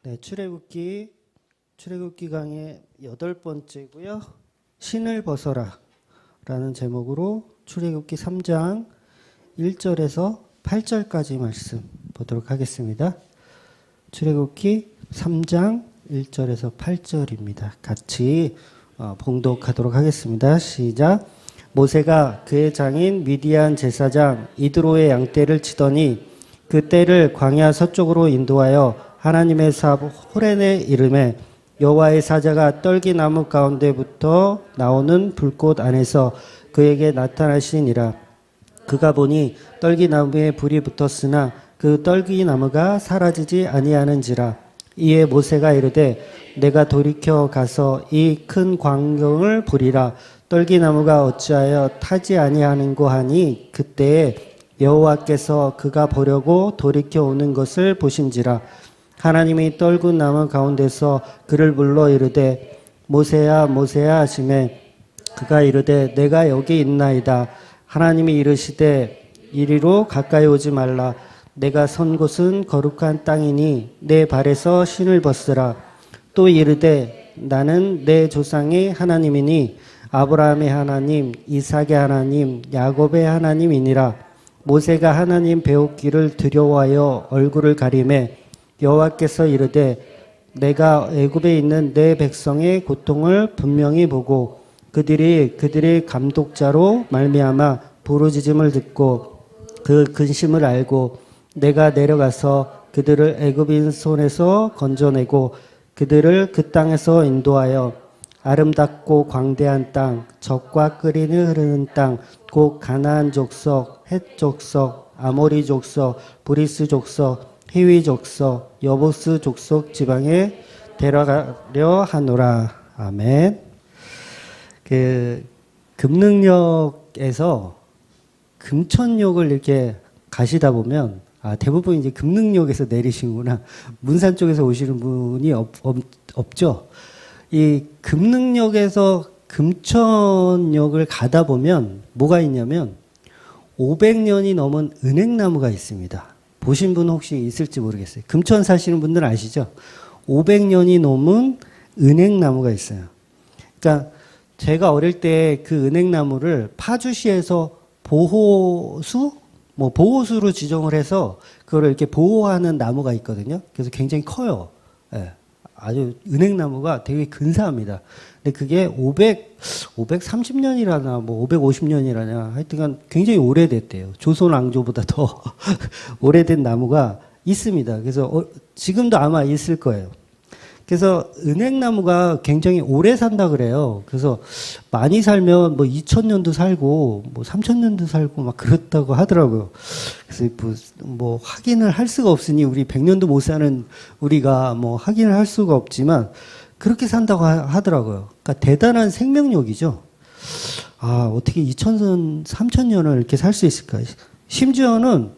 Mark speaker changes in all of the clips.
Speaker 1: 네, 출애굽기 강의 8번째고요. 신을 벗어라 라는 제목으로 출애굽기 3장 1절에서 8절까지 말씀 보도록 하겠습니다. 출애굽기 3장 1절에서 8절입니다. 같이 봉독하도록 하겠습니다. 시작. 모세가 그의 장인 미디안 제사장 이드로의 양떼를 치더니 그 떼를 광야 서쪽으로 인도하여 하나님의 삽 호렌에 이르매 여호와의 사자가 떨기나무 가운데부터 나오는 불꽃 안에서 그에게 나타나시니라. 그가 보니 떨기나무에 불이 붙었으나 그 떨기나무가 사라지지 아니하는지라. 이에 모세가 이르되 내가 돌이켜 가서 이 큰 광경을 보리라. 떨기나무가 어찌하여 타지 아니하는고 하니 그때에 여호와께서 그가 보려고 돌이켜 오는 것을 보신지라. 하나님이 떨군 나무 가운데서 그를 불러 이르되 모세야 모세야 하시매 그가 이르되 내가 여기 있나이다. 하나님이 이르시되 이리로 가까이 오지 말라. 내가 선 곳은 거룩한 땅이니 내 발에서 신을 벗으라. 또 이르되 나는 내 조상의 하나님이니 아브라함의 하나님, 이삭의 하나님, 야곱의 하나님이니라. 모세가 하나님 배우기를 두려워하여 얼굴을 가리매 여호와께서 이르되 내가 애굽에 있는 내 백성의 고통을 분명히 보고 그들의 감독자로 말미암아 부르짖음을 듣고 그 근심을 알고 내가 내려가서 그들을 애굽인 손에서 건져내고 그들을 그 땅에서 인도하여 아름답고 광대한 땅, 젖과 끓이 흐르는 땅, 곧 가나안 족속, 헷 족속, 아모리 족속, 브리스 족속, 히위 족속, 여보스 족속 지방에 데려가려 하노라. 아멘. 금능역에서 금천역을 이렇게 가시다 보면 대부분 이제 금능역에서 내리시는구나. 문산 쪽에서 오시는 분이 없죠. 이 금능역에서 금천역을 가다 보면 뭐가 있냐면 500년이 넘은 은행나무가 있습니다. 보신 분 혹시 있을지 모르겠어요. 금천 사시는 분들 아시죠? 500년이 넘은 은행나무가 있어요. 그러니까 제가 어릴 때 그 은행나무를 파주시에서 보호수로 지정을 해서 그거를 이렇게 보호하는 나무가 있거든요. 그래서 굉장히 커요. 예. 아주 은행나무가 되게 근사합니다. 근데 그게 530년이라나 뭐 550년이라나 하여튼간 굉장히 오래됐대요. 조선 왕조보다 더 오래된 나무가 있습니다. 그래서 지금도 아마 있을 거예요. 그래서 은행나무가 굉장히 오래 산다 그래요. 그래서 많이 살면 뭐 2000년도 살고 뭐 3000년도 살고 막 그렇다고 하더라고요. 그래서 뭐 확인을 할 수가 없으니 우리 100년도 못 사는 우리가 뭐 확인을 할 수가 없지만 그렇게 산다고 하더라고요. 그러니까 대단한 생명력이죠. 어떻게 2000년, 3000년을 이렇게 살 수 있을까? 심지어는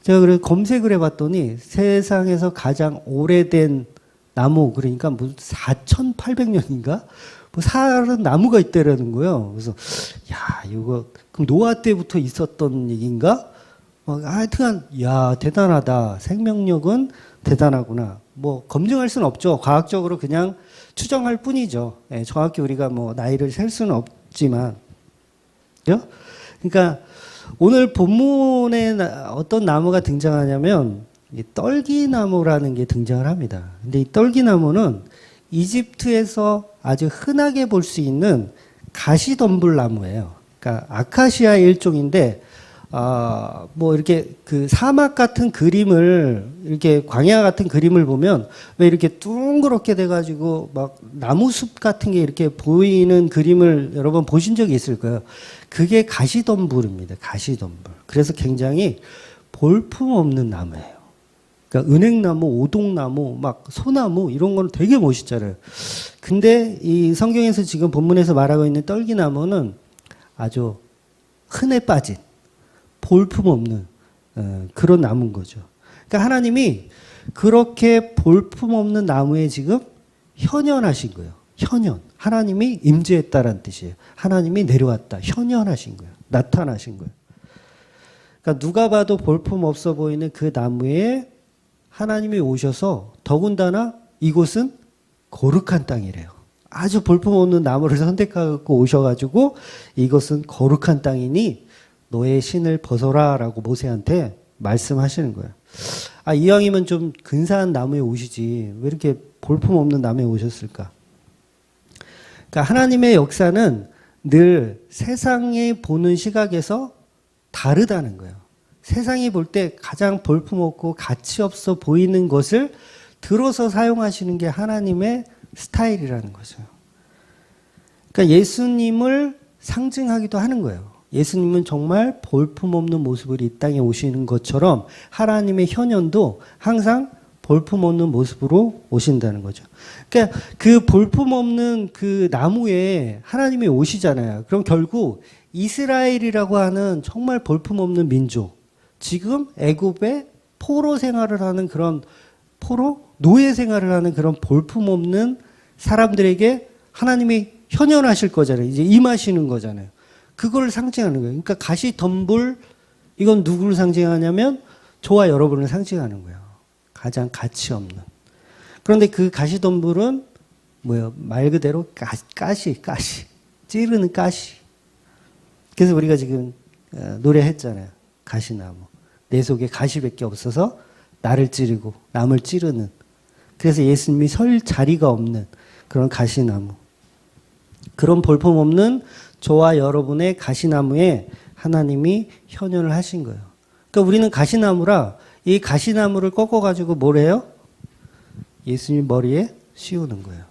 Speaker 1: 제가 그래 검색을 해봤더니 세상에서 가장 오래된 나무, 그러니까 뭐 4,800년인가? 뭐 사는 나무가 있다라는 거예요. 그래서, 이거, 그럼 노아 때부터 있었던 얘기인가? 하여튼, 대단하다. 생명력은 대단하구나. 뭐, 검증할 수는 없죠. 과학적으로 그냥 추정할 뿐이죠. 정확히 우리가 뭐, 나이를 셀 수는 없지만. 그러니까, 오늘 본문에 어떤 나무가 등장하냐면, 떨기나무라는 게 등장을 합니다. 근데 이 떨기나무는 이집트에서 아주 흔하게 볼 수 있는 가시덤불나무예요. 그러니까 아카시아의 일종인데, 뭐 이렇게 그 사막 같은 그림을, 이렇게 광야 같은 그림을 보면 왜 이렇게 둥그렇게 돼가지고 막 나무숲 같은 게 이렇게 보이는 그림을 여러분 보신 적이 있을 거예요. 그게 가시덤불입니다. 가시덤불. 그래서 굉장히 볼품없는 나무예요. 그러니까 은행나무, 오동나무, 막 소나무 이런 거는 되게 멋있잖아요. 근데 이 성경에서 지금 본문에서 말하고 있는 떨기나무는 아주 흔해 빠진 볼품없는 그런 나무인 거죠. 그러니까 하나님이 그렇게 볼품없는 나무에 지금 현현하신 거예요. 현현. 하나님이 임재했다라는 뜻이에요. 하나님이 내려왔다. 현현하신 거예요. 나타나신 거예요. 그러니까 누가 봐도 볼품 없어 보이는 그 나무에 하나님이 오셔서 더군다나 이곳은 거룩한 땅이래요. 아주 볼품없는 나무를 선택하고 오셔가지고 이것은 거룩한 땅이니 너의 신을 벗어라 라고 모세한테 말씀하시는 거예요. 아, 이왕이면 좀 근사한 나무에 오시지 왜 이렇게 볼품없는 나무에 오셨을까? 그러니까 하나님의 역사는 늘 세상이 보는 시각에서 다르다는 거예요. 세상이 볼 때 가장 볼품없고 가치 없어 보이는 것을 들어서 사용하시는 게 하나님의 스타일이라는 거죠. 그러니까 예수님을 상징하기도 하는 거예요. 예수님은 정말 볼품없는 모습으로 이 땅에 오시는 것처럼 하나님의 현현도 항상 볼품없는 모습으로 오신다는 거죠. 그러니까 그 볼품없는 그 나무에 하나님이 오시잖아요. 그럼 결국 이스라엘이라고 하는 정말 볼품없는 민족, 지금 애굽에 포로 생활을 하는 그런 노예 생활을 하는 그런 볼품없는 사람들에게 하나님이 현현하실 거잖아요. 이제 임하시는 거잖아요. 그걸 상징하는 거예요. 그러니까 가시덤불, 이건 누구를 상징하냐면 저와 여러분을 상징하는 거예요. 가장 가치 없는. 그런데 그 가시덤불은 뭐예요? 말 그대로 가시. 찌르는 가시. 그래서 우리가 지금 노래했잖아요. 가시나무. 내 속에 가시밖에 없어서 나를 찌르고 남을 찌르는. 그래서 예수님이 설 자리가 없는 그런 가시나무. 그런 볼품없는 저와 여러분의 가시나무에 하나님이 현현을 하신 거예요. 그러니까 우리는 가시나무라 이 가시나무를 꺾어가지고 뭘 해요? 예수님 머리에 씌우는 거예요.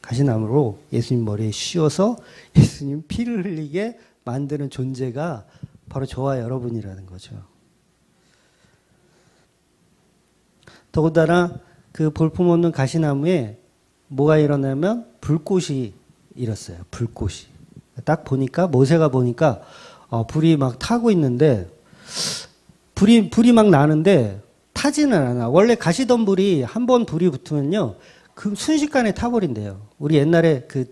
Speaker 1: 가시나무로 예수님 머리에 씌워서 예수님 피를 흘리게 만드는 존재가 바로 저와 여러분이라는 거죠. 더군다나 그 볼품없는 가시나무에 뭐가 일어나면 불꽃이 일었어요. 불꽃이. 딱 보니까 모세가 보니까 불이 막 타고 있는데 불이 막 나는데 타지는 않아. 원래 가시덤불이 한 번 불이 붙으면요, 그 순식간에 타버린대요. 우리 옛날에 그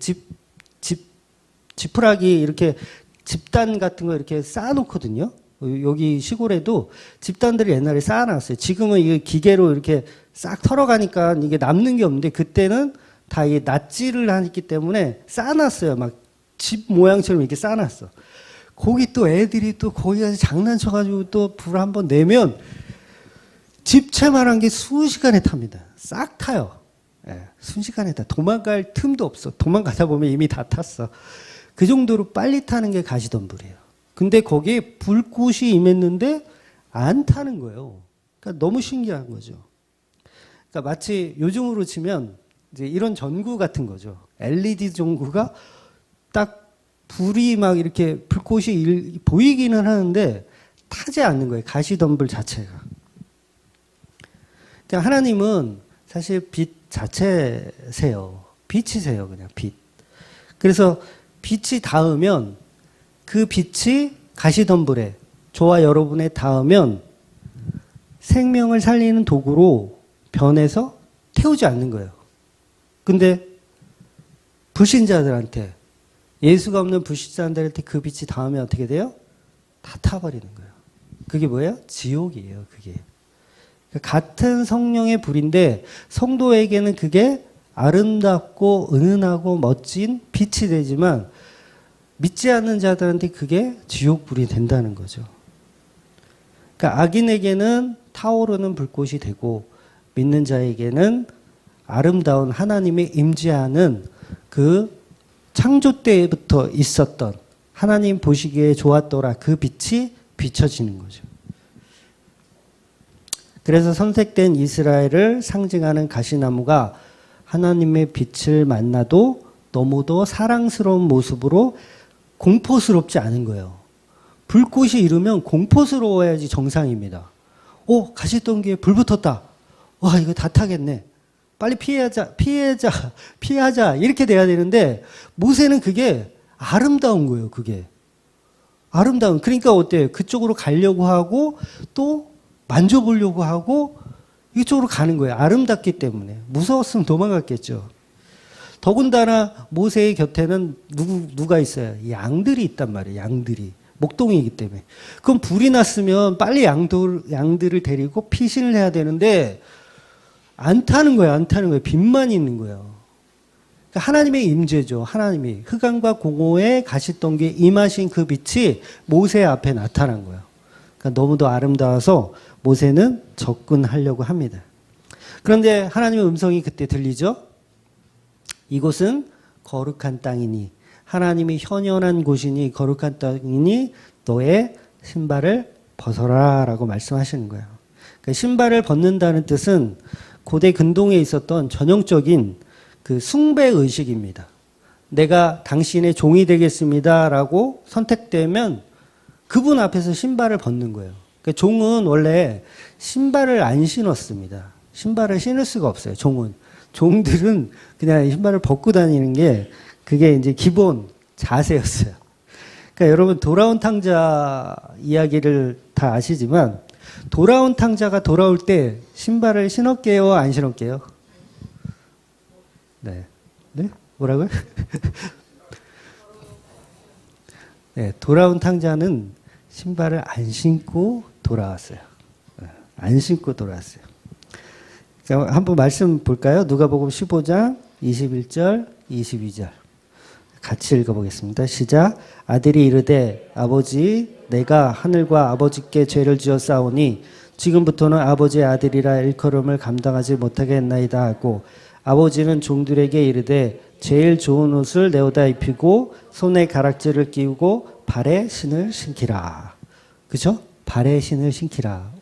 Speaker 1: 지푸라기 이렇게 집단 같은 거 이렇게 쌓아놓거든요. 여기 시골에도 집단들이 옛날에 쌓아놨어요. 지금은 이게 기계로 이렇게 싹 털어가니까 이게 남는 게 없는데 그때는 다 이 낫지를 하기 때문에 쌓아놨어요. 막 집 모양처럼 이렇게 쌓아놨어. 거기 또 애들이 또 거기 가서 장난쳐가지고 또 불 한번 내면 집채만한 게 순식간에 탑니다. 싹 타요. 예, 순식간에 타. 도망갈 틈도 없어. 도망가다 보면 이미 다 탔어. 그 정도로 빨리 타는 게 가시덤불이에요. 근데 거기에 불꽃이 임했는데 안 타는 거예요. 그러니까 너무 신기한 거죠. 그러니까 마치 요즘으로 치면 이제 이런 전구 같은 거죠. LED 전구가 딱 불이 막 이렇게 불꽃이 보이기는 하는데 타지 않는 거예요. 가시덤불 자체가. 그러니까 하나님은 사실 빛 자체세요. 빛이세요. 그냥 빛. 그래서 빛이 닿으면 그 빛이 가시덤불에 저와 여러분에 닿으면 생명을 살리는 도구로 변해서 태우지 않는 거예요. 근데 불신자들한테, 예수가 없는 불신자들한테 그 빛이 닿으면 어떻게 돼요? 다 타버리는 거예요. 그게 뭐예요? 지옥이에요. 그게. 같은 성령의 불인데 성도에게는 그게 아름답고 은은하고 멋진 빛이 되지만 믿지 않는 자들한테 그게 지옥불이 된다는 거죠. 그러니까 악인에게는 타오르는 불꽃이 되고 믿는 자에게는 아름다운 하나님의 임재하는 그 창조 때부터 있었던 하나님 보시기에 좋았더라 그 빛이 비춰지는 거죠. 그래서 선택된 이스라엘을 상징하는 가시나무가 하나님의 빛을 만나도 너무도 사랑스러운 모습으로 공포스럽지 않은 거예요. 불꽃이 이르면 공포스러워야지 정상입니다. 가시덤불에 불 붙었다. 와, 이거 다 타겠네. 빨리 피하자. 이렇게 돼야 되는데 모세는 그게 아름다운 거예요. 그게. 아름다운. 그러니까 어때요? 그쪽으로 가려고 하고 또 만져보려고 하고 이쪽으로 가는 거예요. 아름답기 때문에. 무서웠으면 도망갔겠죠. 더군다나 모세의 곁에는 누가 있어요? 양들이 있단 말이에요. 양들이. 목동이기 때문에. 그럼 불이 났으면 빨리 양들을 데리고 피신을 해야 되는데 안 타는 거예요. 안 타는 거예요. 빛만 있는 거예요. 그러니까 하나님의 임재죠. 하나님이 흑암과 공허에 가시던 게 임하신 그 빛이 모세 앞에 나타난 거예요. 그러니까 너무도 아름다워서 모세는 접근하려고 합니다. 그런데 하나님의 음성이 그때 들리죠. 이곳은 거룩한 땅이니, 하나님이 현현한 곳이니 거룩한 땅이니 너의 신발을 벗어라 라고 말씀하시는 거예요. 그러니까 신발을 벗는다는 뜻은 고대 근동에 있었던 전형적인 그 숭배 의식입니다. 내가 당신의 종이 되겠습니다 라고 선택되면 그분 앞에서 신발을 벗는 거예요. 그러니까 종은 원래 신발을 안 신었습니다. 신발을 신을 수가 없어요. 종은. 종들은 그냥 신발을 벗고 다니는 게 그게 이제 기본 자세였어요. 그러니까 여러분 돌아온 탕자 이야기를 다 아시지만 돌아온 탕자가 돌아올 때 신발을 신었게요? 안 신었게요? 네. 네? 뭐라고요? 네, 돌아온 탕자는 신발을 안 신고 돌아왔어요. 안 신고 돌아왔어요. 한번 말씀 볼까요? 누가복음 15장 21절, 22절. 같이 읽어보겠습니다. 시작. 아들이 이르되 아버지 내가 하늘과 아버지께 죄를 지었사오니 지금부터는 아버지의 아들이라 일컬음을 감당하지 못하게 했나이다 하고 아버지는 종들에게 이르되 제일 좋은 옷을 내어다 입히고 손에 가락지를 끼우고 발에 신을 신기라. 그죠? 발에 신을 신기라.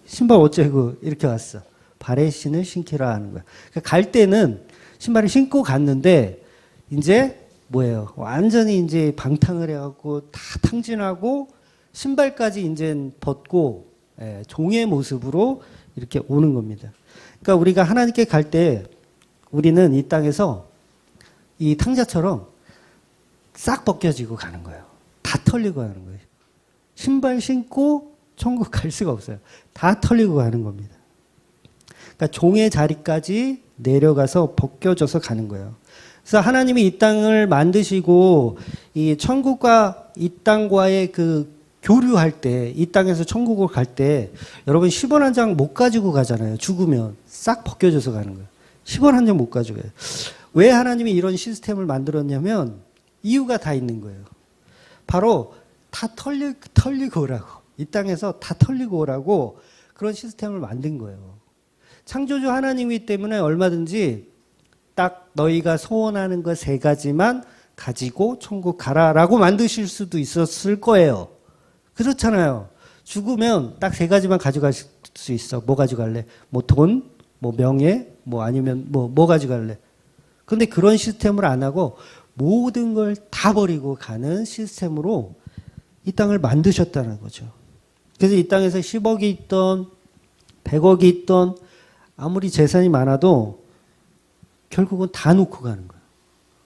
Speaker 1: 신발 어째고 이렇게 왔어. 발에 신을 신기라 하는 거야. 그러니까 갈 때는 신발을 신고 갔는데 이제 뭐예요? 완전히 이제 방탕을 해갖고 다 탕진하고 신발까지 이제 벗고 종의 모습으로 이렇게 오는 겁니다. 그러니까 우리가 하나님께 갈 때 우리는 이 땅에서 이 탕자처럼 싹 벗겨지고 가는 거예요. 다 털리고 가는 거예요. 신발 신고 천국 갈 수가 없어요. 다 털리고 가는 겁니다. 그러니까 종의 자리까지 내려가서 벗겨져서 가는 거예요. 그래서 하나님이 이 땅을 만드시고 이 천국과 이 땅과의 그 교류할 때, 이 땅에서 천국을 갈 때 여러분 10원 한 장 못 가지고 가잖아요. 죽으면 싹 벗겨져서 가는 거예요. 10원 한 장 못 가지고 가요. 왜 하나님이 이런 시스템을 만들었냐면 이유가 다 있는 거예요. 바로 다 털리고 오라고. 이 땅에서 다 털리고 오라고 그런 시스템을 만든 거예요. 창조주 하나님이기 때문에 얼마든지 딱 너희가 소원하는 것 3가지만 가지고 천국 가라라고 만드실 수도 있었을 거예요. 그렇잖아요. 죽으면 딱 3가지만 가져갈 수 있어. 뭐 가져갈래? 뭐 돈, 뭐 명예, 뭐 아니면 뭐 가져갈래? 근데 그런 시스템을 안 하고 모든 걸 다 버리고 가는 시스템으로 이 땅을 만드셨다는 거죠. 그래서 이 땅에서 10억이 있던 100억이 있던 아무리 재산이 많아도 결국은 다 놓고 가는 거예요.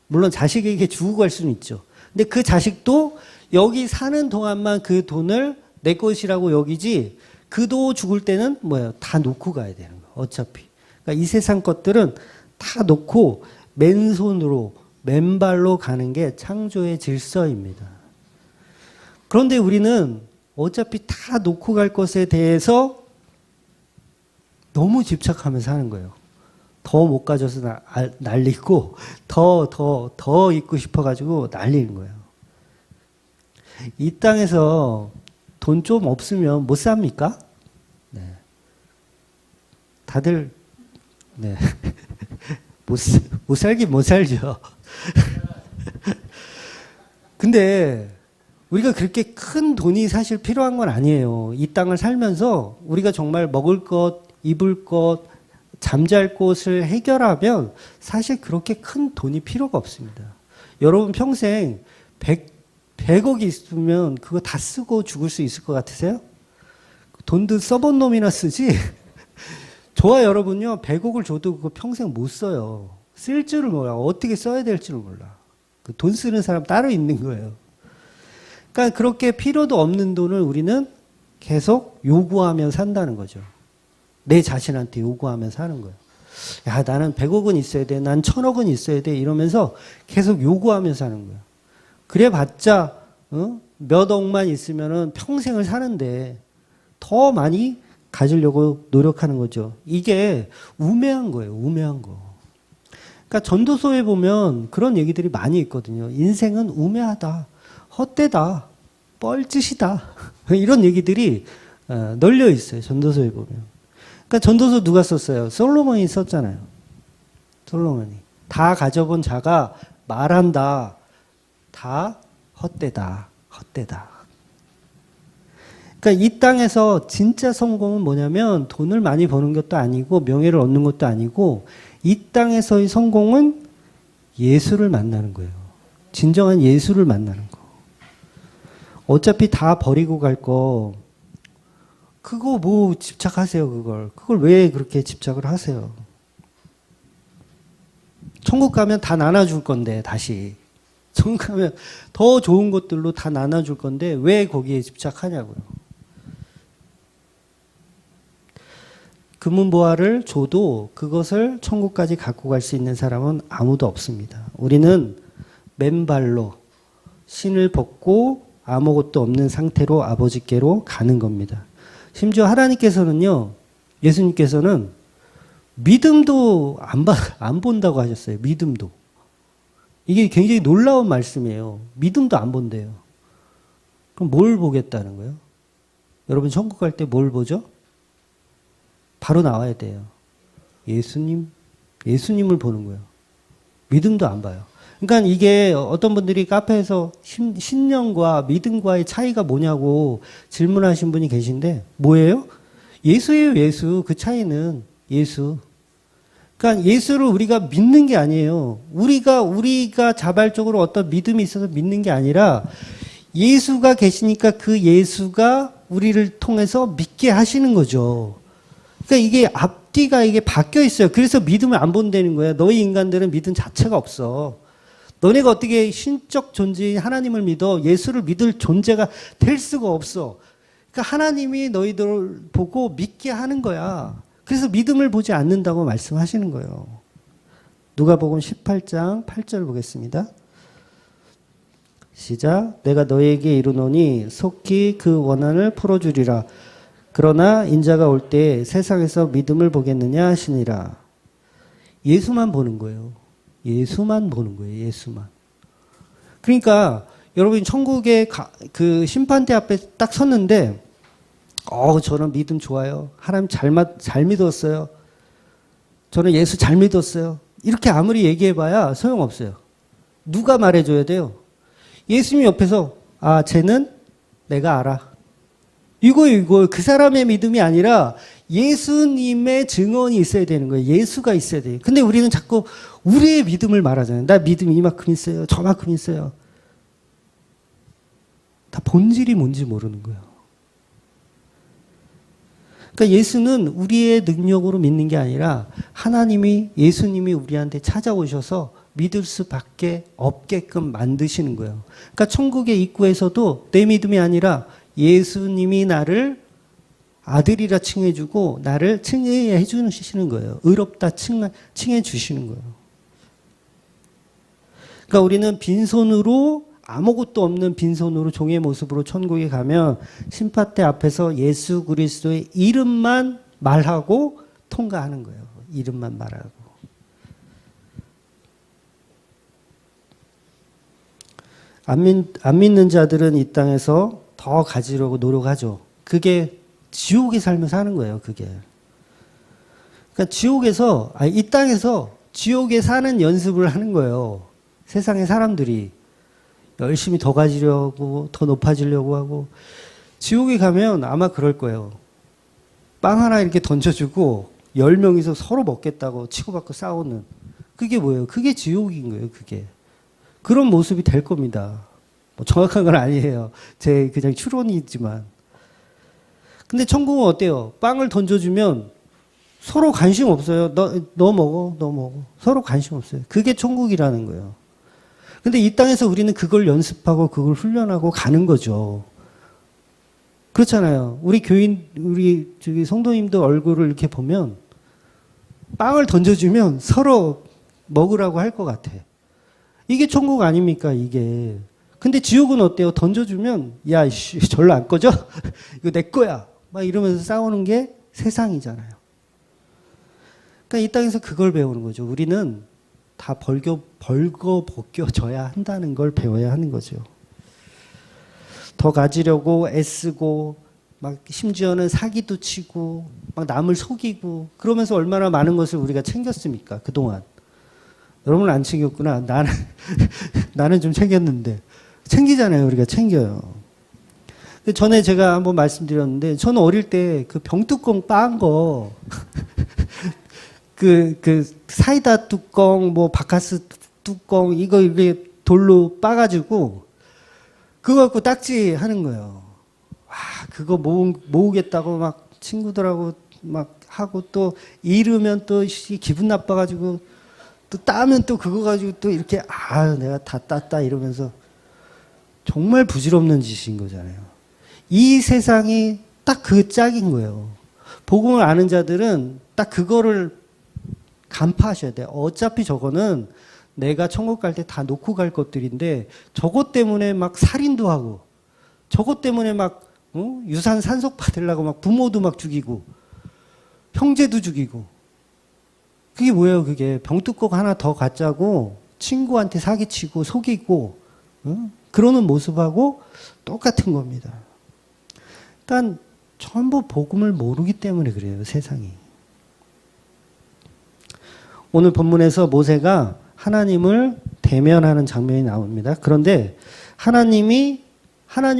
Speaker 1: 물론 자식에게 주고 갈 수는 있죠. 근데 그 자식도 여기 사는 동안만 그 돈을 내 것이라고 여기지 그도 죽을 때는 뭐예요? 다 놓고 가야 되는 거예요. 어차피. 그러니까 이 세상 것들은 다 놓고 맨손으로 맨발로 가는 게 창조의 질서입니다. 그런데 우리는 어차피 다 놓고 갈 것에 대해서 너무 집착하면서 하는 거예요. 더 못 가져서 날리고 더 있고 싶어가지고 날리는 거예요. 이 땅에서 돈 좀 없으면 못 삽니까? 네. 다들 네. 못 살긴 못 살죠. 근데 우리가 그렇게 큰 돈이 사실 필요한 건 아니에요. 이 땅을 살면서 우리가 정말 먹을 것, 입을 것, 잠잘 곳을 해결하면 사실 그렇게 큰 돈이 필요가 없습니다. 여러분 평생 100억이 있으면 그거 다 쓰고 죽을 수 있을 것 같으세요? 돈도 써본 놈이나 쓰지. 저와 여러분요 100억을 줘도 그거 평생 못 써요. 쓸 줄을 몰라. 어떻게 써야 될지를 몰라. 돈 쓰는 사람 따로 있는 거예요. 그러니까 그렇게 필요도 없는 돈을 우리는 계속 요구하며 산다는 거죠. 내 자신한테 요구하며 사는 거예요. 야, 나는 100억은 있어야 돼. 난 1000억은 있어야 돼. 이러면서 계속 요구하며 사는 거예요. 그래 봤자 몇 억만 있으면은 평생을 사는데 더 많이 가지려고 노력하는 거죠. 이게 우매한 거예요. 우매한 거. 그러니까 전도서에 보면 그런 얘기들이 많이 있거든요. 인생은 우매하다. 헛되다. 뻘짓이다. 이런 얘기들이 널려 있어요. 전도서에 보면. 그러니까 전도서 누가 썼어요? 솔로몬이 썼잖아요. 솔로몬이. 다 가져본 자가 말한다. 다 헛되다. 헛되다. 그러니까 이 땅에서 진짜 성공은 뭐냐면 돈을 많이 버는 것도 아니고 명예를 얻는 것도 아니고 이 땅에서의 성공은 예수를 만나는 거예요. 진정한 예수를 만나는 거. 어차피 다 버리고 갈 거 그거 뭐 집착하세요 그걸. 그걸 왜 그렇게 집착을 하세요. 천국 가면 다 나눠줄 건데 다시. 천국 가면 더 좋은 것들로 다 나눠줄 건데 왜 거기에 집착하냐고요. 금은보화를 줘도 그것을 천국까지 갖고 갈 수 있는 사람은 아무도 없습니다. 우리는 맨발로 신을 벗고 아무것도 없는 상태로 아버지께로 가는 겁니다. 심지어 하나님께서는요, 예수님께서는 믿음도 안 본다고 하셨어요. 믿음도. 이게 굉장히 놀라운 말씀이에요. 믿음도 안 본대요. 그럼 뭘 보겠다는 거예요? 여러분 천국 갈 때 뭘 보죠? 바로 나와야 돼요. 예수님을 보는 거예요. 믿음도 안 봐요. 그러니까 이게 어떤 분들이 카페에서 신령과 믿음과의 차이가 뭐냐고 질문하신 분이 계신데 뭐예요? 예수예요, 예수. 그 차이는 예수. 그러니까 예수를 우리가 믿는 게 아니에요. 우리가 자발적으로 어떤 믿음이 있어서 믿는 게 아니라 예수가 계시니까 그 예수가 우리를 통해서 믿게 하시는 거죠. 그러니까 이게 앞뒤가 이게 바뀌어 있어요. 그래서 믿음을 안 본다는 거야. 너희 인간들은 믿음 자체가 없어. 너네가 어떻게 신적 존재인 하나님을 믿어? 예수를 믿을 존재가 될 수가 없어. 그러니까 하나님이 너희들을 보고 믿게 하는 거야. 그래서 믿음을 보지 않는다고 말씀하시는 거예요. 누가복음 18장 8절 보겠습니다. 시작. 내가 너에게 이르노니 속히 그 원한을 풀어주리라. 그러나 인자가 올 때 세상에서 믿음을 보겠느냐 하시니라. 예수만 보는 거예요. 예수만 보는 거예요. 예수만. 그러니까 여러분 천국의 그 심판대 앞에 딱 섰는데 저는 믿음 좋아요. 하나님 잘 믿었어요. 저는 예수 잘 믿었어요. 이렇게 아무리 얘기해봐야 소용없어요. 누가 말해줘야 돼요? 예수님 옆에서 쟤는 내가 알아. 이거 그 사람의 믿음이 아니라 예수님의 증언이 있어야 되는 거예요. 예수가 있어야 돼요. 근데 우리는 자꾸 우리의 믿음을 말하잖아요. 나 믿음 이만큼 있어요. 저만큼 있어요. 다 본질이 뭔지 모르는 거예요. 그러니까 예수는 우리의 능력으로 믿는 게 아니라 예수님이 우리한테 찾아오셔서 믿을 수밖에 없게끔 만드시는 거예요. 그러니까 천국의 입구에서도 내 믿음이 아니라 예수님이 나를 아들이라 칭해주고 나를 칭해 주시는 거예요. 의롭다 칭해 주시는 거예요. 그러니까 우리는 빈손으로 아무것도 없는 빈손으로 종의 모습으로 천국에 가면 심판대 앞에서 예수 그리스도의 이름만 말하고 통과하는 거예요. 이름만 말하고. 안 믿는 자들은 이 땅에서 더 가지려고 노력하죠. 그게 지옥의 삶을 사는 거예요. 그게. 그러니까 이 땅에서 지옥에 사는 연습을 하는 거예요. 세상의 사람들이 열심히 더 가지려고 더 높아지려고 하고 지옥에 가면 아마 그럴 거예요. 빵 하나 이렇게 던져주고 10명이서 서로 먹겠다고 치고받고 싸우는 그게 뭐예요? 그게 지옥인 거예요. 그게. 그런 모습이 될 겁니다. 뭐 정확한 건 아니에요. 제 그냥 추론이지만. 근데 천국은 어때요? 빵을 던져주면 서로 관심 없어요. 너 먹어. 서로 관심 없어요. 그게 천국이라는 거예요. 근데 이 땅에서 우리는 그걸 연습하고 그걸 훈련하고 가는 거죠. 그렇잖아요. 우리 성도님들 얼굴을 이렇게 보면 빵을 던져주면 서로 먹으라고 할 것 같아. 이게 천국 아닙니까, 이게. 근데 지옥은 어때요? 던져주면, 야, 절로 안 꺼져? 이거 내 거야. 막 이러면서 싸우는 게 세상이잖아요. 그러니까 이 땅에서 그걸 배우는 거죠. 우리는 다 벌거벗겨져야 한다는 걸 배워야 하는 거죠. 더 가지려고 애쓰고 막 심지어는 사기도 치고 막 남을 속이고 그러면서 얼마나 많은 것을 우리가 챙겼습니까? 그동안. 여러분은 안 챙겼구나. 나는 좀 챙겼는데. 챙기잖아요. 우리가 챙겨요. 전에 제가 한번 말씀드렸는데 저는 어릴 때 그 병뚜껑 빤 거 그 사이다 뚜껑 뭐 바카스 뚜껑 이거 이게 돌로 빠가지고 그거 갖고 딱지 하는 거예요. 와 그거 모으겠다고 막 친구들하고 막 하고 또 잃으면 또 기분 나빠가지고 또 따면 또 그거 가지고 또 이렇게 내가 다 땄다 이러면서 정말 부질없는 짓인 거잖아요. 이 세상이 딱 그 짝인 거예요. 복음을 아는 자들은 딱 그거를 간파하셔야 돼요. 어차피 저거는 내가 천국 갈 때 다 놓고 갈 것들인데 저것 때문에 막 살인도 하고 저것 때문에 막 유산 산속 받으려고 막 부모도 막 죽이고 형제도 죽이고 그게 뭐예요? 그게 병뚜껑 하나 더 갖자고 친구한테 사기치고 속이고 그러는 모습하고 똑같은 겁니다. 그러니까 전부 복음을 모르기 때문에 그래요. 세상이. 오늘 본문에서 모세가 하나님을 대면하는 장면이 나옵니다. 그런데 하나님을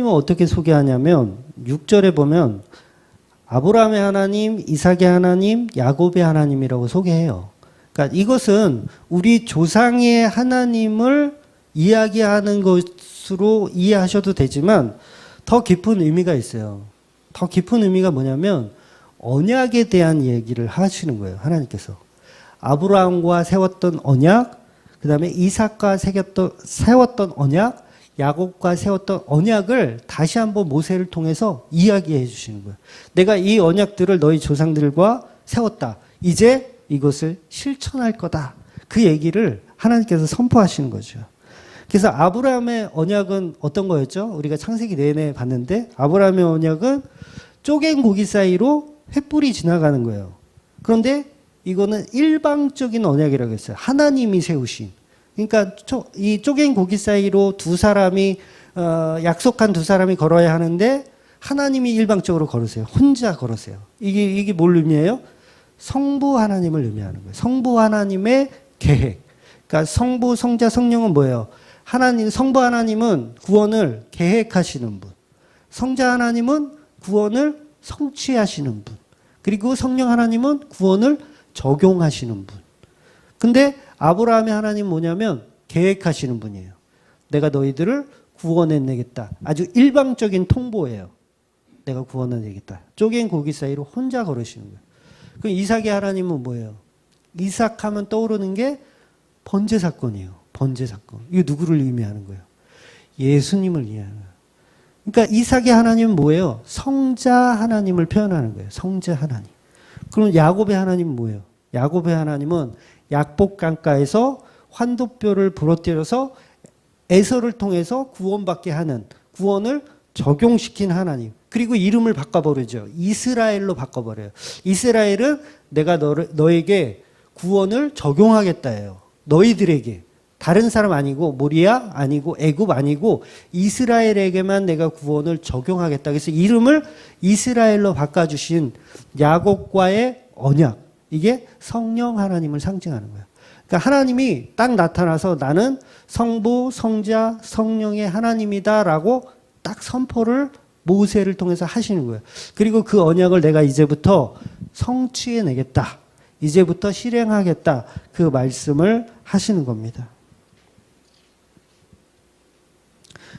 Speaker 1: 어떻게 소개하냐면 6절에 보면 아브라함의 하나님, 이삭의 하나님, 야곱의 하나님이라고 소개해요. 그러니까 이것은 우리 조상의 하나님을 이야기하는 것으로 이해하셔도 되지만 더 깊은 의미가 있어요. 더 깊은 의미가 뭐냐면 언약에 대한 얘기를 하시는 거예요. 하나님께서. 아브라함과 세웠던 언약, 그 다음에 이삭과 세웠던 언약, 야곱과 세웠던 언약을 다시 한번 모세를 통해서 이야기해 주시는 거예요. 내가 이 언약들을 너희 조상들과 세웠다. 이제 이것을 실천할 거다. 그 얘기를 하나님께서 선포하시는 거죠. 그래서 아브라함의 언약은 어떤 거였죠? 우리가 창세기 내내 봤는데 아브라함의 언약은 쪼갠 고기 사이로 횃불이 지나가는 거예요. 그런데 이거는 일방적인 언약이라고 했어요. 하나님이 세우신. 그러니까 이 쪼갠 고기 사이로 약속한 두 사람이 걸어야 하는데 하나님이 일방적으로 걸으세요. 혼자 걸으세요. 이게 뭘 의미해요? 성부 하나님을 의미하는 거예요. 성부 하나님의 계획. 그러니까 성부, 성자, 성령은 뭐예요? 성부 하나님은 구원을 계획하시는 분. 성자 하나님은 구원을 성취하시는 분. 그리고 성령 하나님은 구원을 적용하시는 분. 근데 아브라함의 하나님 뭐냐면 계획하시는 분이에요. 내가 너희들을 구원해내겠다. 아주 일방적인 통보예요. 내가 구원해내겠다. 쪼갠 고기 사이로 혼자 걸으시는 거예요. 그럼 이삭의 하나님은 뭐예요? 이삭 하면 떠오르는 게 번제 사건이에요. 번제 사건. 이거 누구를 의미하는 거예요? 예수님을 의미하는 거예요. 그러니까 이삭의 하나님은 뭐예요? 성자 하나님을 표현하는 거예요. 성자 하나님. 그럼 야곱의 하나님은 뭐예요? 야곱의 하나님은 약복강가에서 환도뼈를 부러뜨려서 에서를 통해서 구원받게 하는, 구원을 적용시킨 하나님. 그리고 이름을 바꿔버리죠. 이스라엘로 바꿔버려요. 이스라엘은 내가 너에게 구원을 적용하겠다예요. 너희들에게. 다른 사람 아니고 모리아 아니고 애굽 아니고 이스라엘에게만 내가 구원을 적용하겠다. 그래서 이름을 이스라엘로 바꿔주신 야곱과의 언약. 이게 성령 하나님을 상징하는 거예요. 그러니까 하나님이 딱 나타나서 나는 성부, 성자, 성령의 하나님이다라고 딱 선포를 모세를 통해서 하시는 거예요. 그리고 그 언약을 내가 이제부터 성취해내겠다. 이제부터 실행하겠다. 그 말씀을 하시는 겁니다.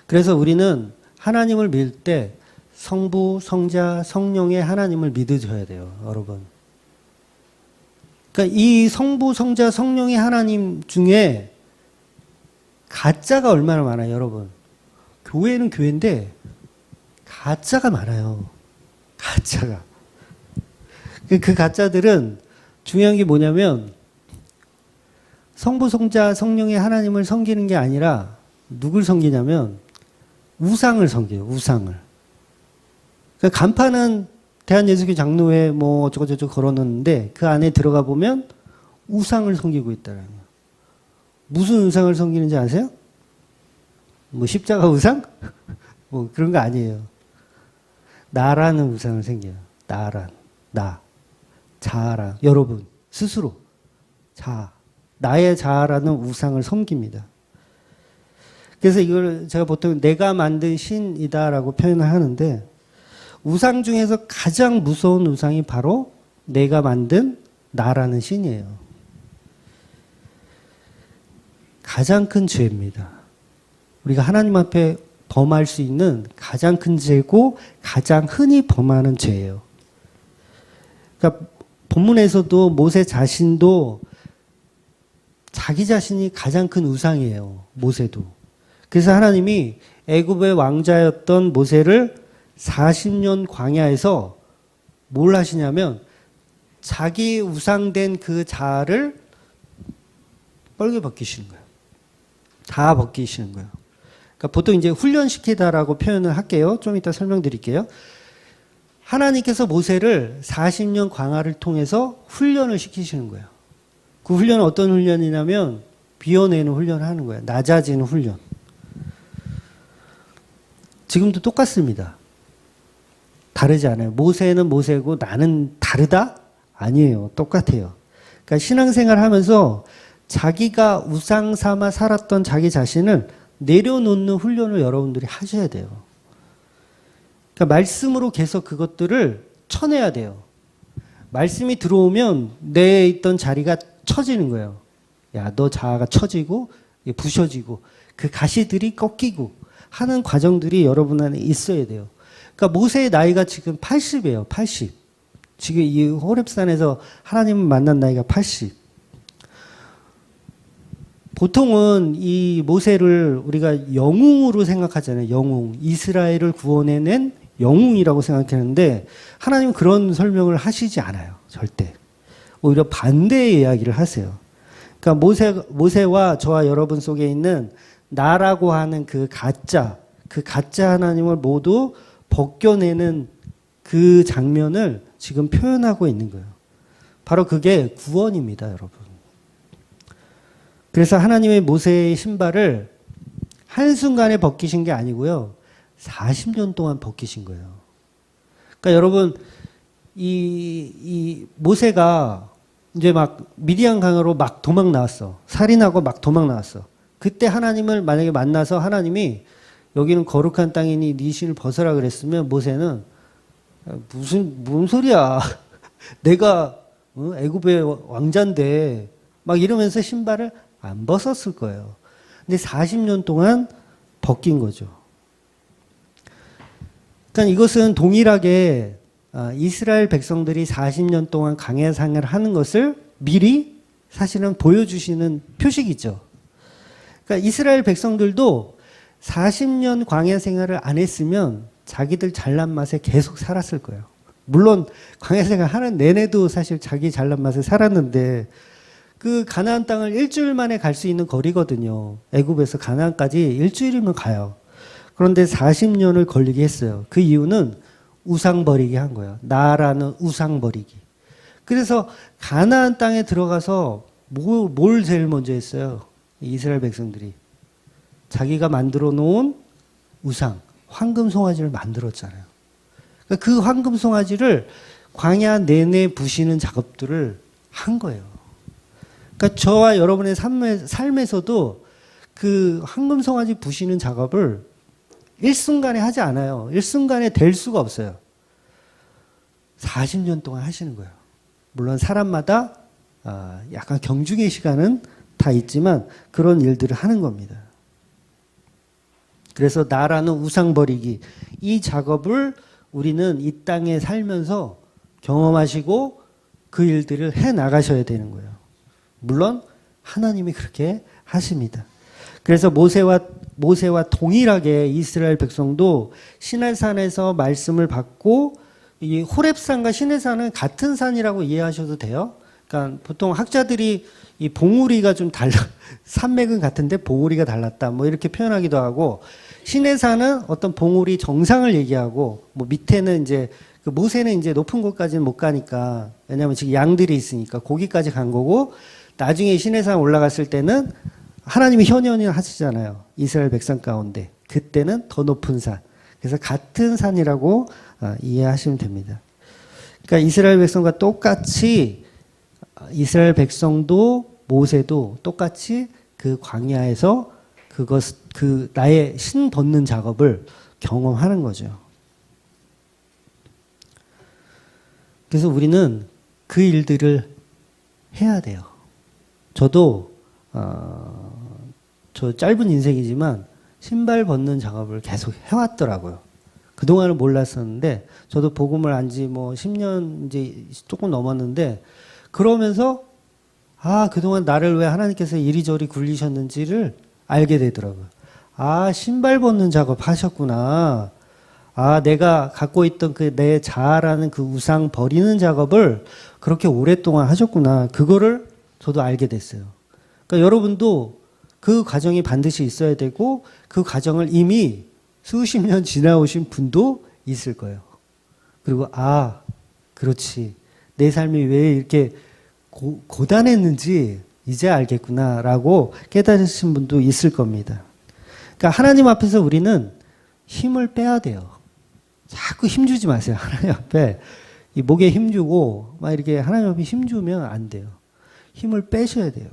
Speaker 1: 그래서 우리는 하나님을 믿을 때 성부, 성자, 성령의 하나님을 믿어줘야 돼요. 여러분. 그러니까 이 성부, 성자, 성령의 하나님 중에 가짜가 얼마나 많아요, 여러분. 교회는 교회인데 가짜가 많아요. 가짜가. 그 가짜들은 중요한 게 뭐냐면 성부, 성자, 성령의 하나님을 섬기는 게 아니라 누굴 섬기냐면 우상을 섬겨요. 우상을. 그러니까 간판은 대한예수교 장로회 뭐 어쩌고저쩌고 걸어놓는데 그 안에 들어가 보면 우상을 섬기고 있다라는 거예요. 무슨 우상을 섬기는지 아세요? 뭐 십자가 우상? 뭐 그런 거 아니에요. 나라는 우상을 생겨요. 나. 자아라. 여러분, 스스로. 나의 자아라는 우상을 섬깁니다. 그래서 이걸 제가 보통 내가 만든 신이다라고 표현을 하는데, 우상 중에서 가장 무서운 우상이 바로 내가 만든 나라는 신이에요. 가장 큰 죄입니다. 우리가 하나님 앞에 범할 수 있는 가장 큰 죄고 가장 흔히 범하는 죄예요. 그러니까 본문에서도 모세 자신도 자기 자신이 가장 큰 우상이에요. 모세도. 그래서 하나님이 애굽의 왕자였던 모세를 40년 광야에서 뭘 하시냐면 자기 우상된 그 자아를 뻘게 벗기시는 거예요. 다 벗기시는 거예요. 그러니까 보통 이제 훈련시키다라고 표현을 할게요. 좀 이따 설명드릴게요. 하나님께서 모세를 40년 광야를 통해서 훈련을 시키시는 거예요. 그 훈련은 어떤 훈련이냐면 비워내는 훈련을 하는 거예요. 낮아지는 훈련. 지금도 똑같습니다. 다르지 않아요. 모세는 모세고 나는 다르다? 아니에요. 똑같아요. 그러니까 신앙생활 하면서 자기가 우상 삼아 살았던 자기 자신을 내려놓는 훈련을 여러분들이 하셔야 돼요. 그러니까 말씀으로 계속 그것들을 쳐내야 돼요. 말씀이 들어오면 내에 있던 자리가 처지는 거예요. 야, 너 자아가 처지고 부셔지고 그 가시들이 꺾이고 하는 과정들이 여러분 안에 있어야 돼요. 그러니까 모세의 나이가 지금 80이에요. 80. 지금 이 호렙산에서 하나님을 만난 나이가 80. 보통은 이 모세를 우리가 영웅으로 생각하잖아요. 영웅. 이스라엘을 구원해낸 영웅이라고 생각하는데 하나님은 그런 설명을 하시지 않아요. 절대. 오히려 반대의 이야기를 하세요. 그러니까 모세와 저와 여러분 속에 있는 나라고 하는 그 가짜 하나님을 모두 벗겨내는 그 장면을 지금 표현하고 있는 거예요. 바로 그게 구원입니다, 여러분. 그래서 하나님의 모세의 신발을 한순간에 벗기신 게 아니고요. 40년 동안 벗기신 거예요. 그러니까 여러분, 이 모세가 이제 막 미디안 강으로 막 도망 나왔어. 살인하고 막 도망 나왔어. 그때 하나님을 만약에 만나서 하나님이 여기는 거룩한 땅이니 네 신을 벗어라 그랬으면 모세는 뭔 소리야. 내가 애굽의 왕자인데 막 이러면서 신발을 안 벗었을 거예요. 근데 40년 동안 벗긴 거죠. 그러니까 이것은 동일하게 이스라엘 백성들이 40년 동안 광야 생활을 하는 것을 미리 사실은 보여주시는 표식이죠. 그러니까 이스라엘 백성들도 40년 광야 생활을 안 했으면 자기들 잘난 맛에 계속 살았을 거예요. 물론 광야 생활 하는 내내도 사실 자기 잘난 맛에 살았는데 그 가나안 땅을 일주일 만에 갈 수 있는 거리거든요. 애굽에서 가나안까지 일주일이면 가요. 그런데 40년을 걸리게 했어요. 그 이유는 우상 버리기 한 거예요. 나라는 우상 버리기. 그래서 가나안 땅에 들어가서 뭘 제일 먼저 했어요? 이스라엘 백성들이. 자기가 만들어 놓은 우상, 황금 송아지를 만들었잖아요. 그러니까 그 황금 송아지를 광야 내내 부시는 작업들을 한 거예요. 그러니까 저와 여러분의 삶에서도 그 황금 송아지 부시는 작업을 일순간에 하지 않아요. 일순간에 될 수가 없어요. 40년 동안 하시는 거예요. 물론 사람마다 약간 경중의 시간은 다 있지만 그런 일들을 하는 겁니다. 그래서 나라는 우상 버리기, 이 작업을 우리는 이 땅에 살면서 경험하시고 그 일들을 해 나가셔야 되는 거예요. 물론 하나님이 그렇게 하십니다. 그래서 모세와 동일하게 이스라엘 백성도 시내산에서 말씀을 받고 이 호렙산과 시내산은 같은 산이라고 이해하셔도 돼요. 그러니까 보통 학자들이 이 봉우리가 좀 달라, 산맥은 같은데 봉우리가 달랐다, 뭐 이렇게 표현하기도 하고, 시내산은 어떤 봉우리 정상을 얘기하고, 뭐 밑에는 이제 그 모세는 이제 높은 곳까지는 못 가니까, 왜냐하면 지금 양들이 있으니까 거기까지 간 거고, 나중에 시내산 올라갔을 때는 하나님이 현현을 하시잖아요. 이스라엘 백성 가운데. 그때는 더 높은 산. 그래서 같은 산이라고 이해하시면 됩니다. 그러니까 이스라엘 백성과 똑같이 이스라엘 백성도 모세도 똑같이 그 광야에서 그 나의 신 벗는 작업을 경험하는 거죠. 그래서 우리는 그 일들을 해야 돼요. 저도 저 짧은 인생이지만 신발 벗는 작업을 계속 해왔더라고요. 그동안은 몰랐었는데 저도 복음을 안지 뭐 10년 이제 조금 넘었는데 그러면서 그동안 나를 왜 하나님께서 이리저리 굴리셨는지를 알게 되더라고요. 신발 벗는 작업 하셨구나. 내가 갖고 있던 그 내 자아라는 그 우상 버리는 작업을 그렇게 오랫동안 하셨구나. 그거를 저도 알게 됐어요. 그러니까 여러분도 그 과정이 반드시 있어야 되고 그 과정을 이미 수십 년 지나오신 분도 있을 거예요. 그리고 그렇지. 내 삶이 왜 이렇게 고단했는지 이제 알겠구나라고 깨달으신 분도 있을 겁니다. 그러니까 하나님 앞에서 우리는 힘을 빼야 돼요. 자꾸 힘주지 마세요. 하나님 앞에 이 목에 힘주고 막 이렇게 하나님 앞에 힘주면 안 돼요. 힘을 빼셔야 돼요.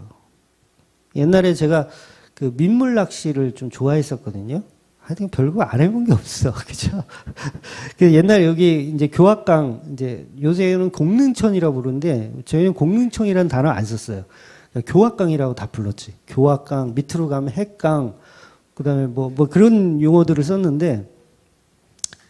Speaker 1: 옛날에 제가 그 민물 낚시를 좀 좋아했었거든요. 하여튼 별거 안 해본 게 없어. 그죠? 옛날에 여기 이제 교학강, 이제 요새는 공릉천이라고 부르는데 저희는 공릉천이라는 단어 안 썼어요. 그러니까 교학강이라고 다 불렀지. 교학강, 밑으로 가면 핵강, 그 다음에 뭐 그런 용어들을 썼는데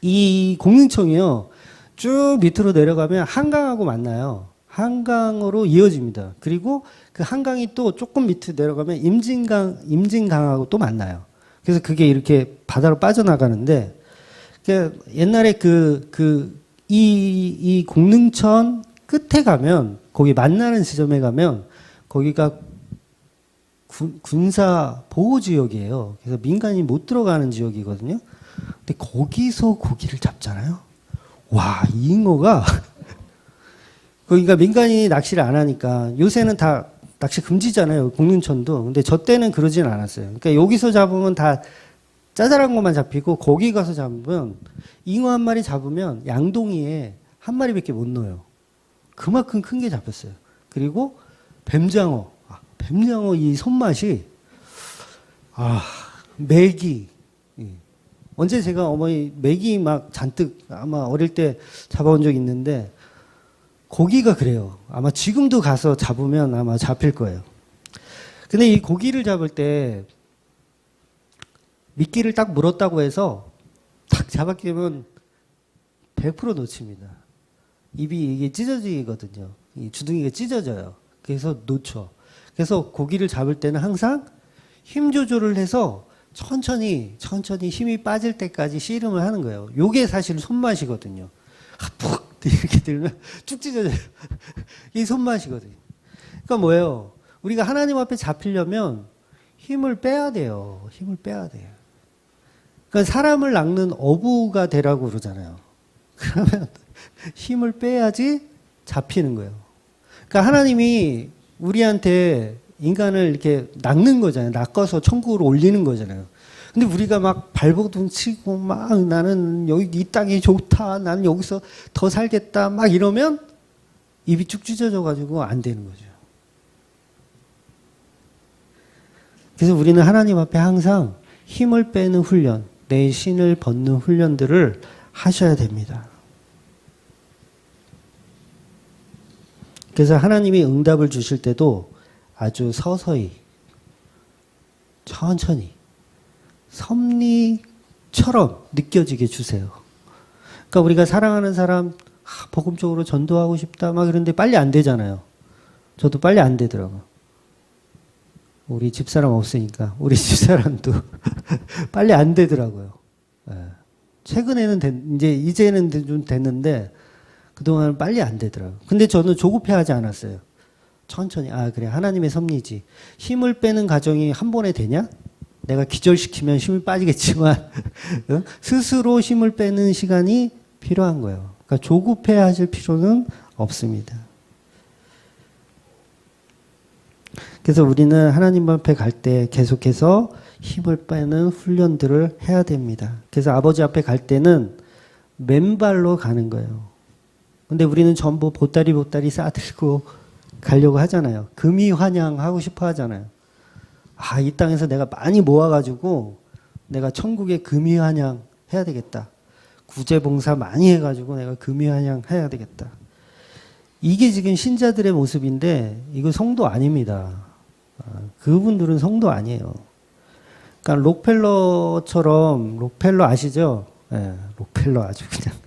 Speaker 1: 이 공릉천이요. 쭉 밑으로 내려가면 한강하고 만나요. 한강으로 이어집니다. 그리고 그 한강이 또 조금 밑으로 내려가면 임진강하고 또 만나요. 그래서 그게 이렇게 바다로 빠져나가는데, 옛날에 이 공릉천 끝에 가면, 거기 만나는 지점에 가면, 거기가 군사 보호 지역이에요. 그래서 민간이 못 들어가는 지역이거든요. 근데 거기서 고기를 잡잖아요. 와, 이 잉어가, 그러니까 민간인이 낚시를 안 하니까 요새는 다 낚시 금지잖아요. 공릉천도. 근데 저 때는 그러진 않았어요. 그러니까 여기서 잡으면 다 짜잘한 것만 잡히고 거기 가서 잡으면 잉어 한 마리 잡으면 양동이에 한 마리밖에 못 넣어요. 그만큼 큰 게 잡혔어요. 그리고 뱀장어. 뱀장어 이 손맛이 메기. 언제 제가 어머니 메기 막 잔뜩 아마 어릴 때 잡아온 적 있는데 고기가 그래요. 아마 지금도 가서 잡으면 아마 잡힐 거예요. 근데 이 고기를 잡을 때 미끼를 딱 물었다고 해서 딱 잡아끼면 100% 놓칩니다. 입이 이게 찢어지거든요. 이 주둥이가 찢어져요. 그래서 놓쳐. 그래서 고기를 잡을 때는 항상 힘 조절을 해서 천천히 힘이 빠질 때까지 씨름을 하는 거예요. 요게 사실 손맛이거든요. 푹 이렇게 들면 쭉 찢어져요. 이게 손맛이거든요. 그러니까 뭐예요? 우리가 하나님 앞에 잡히려면 힘을 빼야 돼요. 힘을 빼야 돼요. 그러니까 사람을 낚는 어부가 되라고 그러잖아요. 그러면 힘을 빼야지 잡히는 거예요. 그러니까 하나님이 우리한테 인간을 이렇게 낚는 거잖아요. 낚아서 천국으로 올리는 거잖아요. 근데 우리가 막 발버둥 치고 막 나는 여기 이 땅이 좋다. 나는 여기서 더 살겠다. 막 이러면 입이 쭉 찢어져 가지고 안 되는 거죠. 그래서 우리는 하나님 앞에 항상 힘을 빼는 훈련, 내 신을 벗는 훈련들을 하셔야 됩니다. 그래서 하나님이 응답을 주실 때도 아주 서서히, 천천히, 섭리처럼 느껴지게 주세요. 그러니까 우리가 사랑하는 사람, 복음적으로 전도하고 싶다, 막 그런데 빨리 안 되잖아요. 저도 빨리 안 되더라고요. 우리 집사람 없으니까, 우리 집사람도 빨리 안 되더라고요. 최근에는 이제는 좀 됐는데, 그동안 빨리 안 되더라고요. 근데 저는 조급해 하지 않았어요. 천천히, 그래, 하나님의 섭리지. 힘을 빼는 과정이 한 번에 되냐? 내가 기절시키면 힘이 빠지겠지만, 스스로 힘을 빼는 시간이 필요한 거예요. 그러니까 조급해 하실 필요는 없습니다. 그래서 우리는 하나님 앞에 갈 때 계속해서 힘을 빼는 훈련들을 해야 됩니다. 그래서 아버지 앞에 갈 때는 맨발로 가는 거예요. 근데 우리는 전부 보따리 싸들고 가려고 하잖아요. 금이 환영하고 싶어 하잖아요. 아, 이 땅에서 내가 많이 모아가지고 내가 천국에 금이 환영 해야 되겠다. 구제봉사 많이 해가지고 내가 금이 환영 해야 되겠다. 이게 지금 신자들의 모습인데 이거 성도 아닙니다. 그분들은 성도 아니에요. 그러니까 록펠러처럼, 록펠러 아시죠? 네, 록펠러 아주 그냥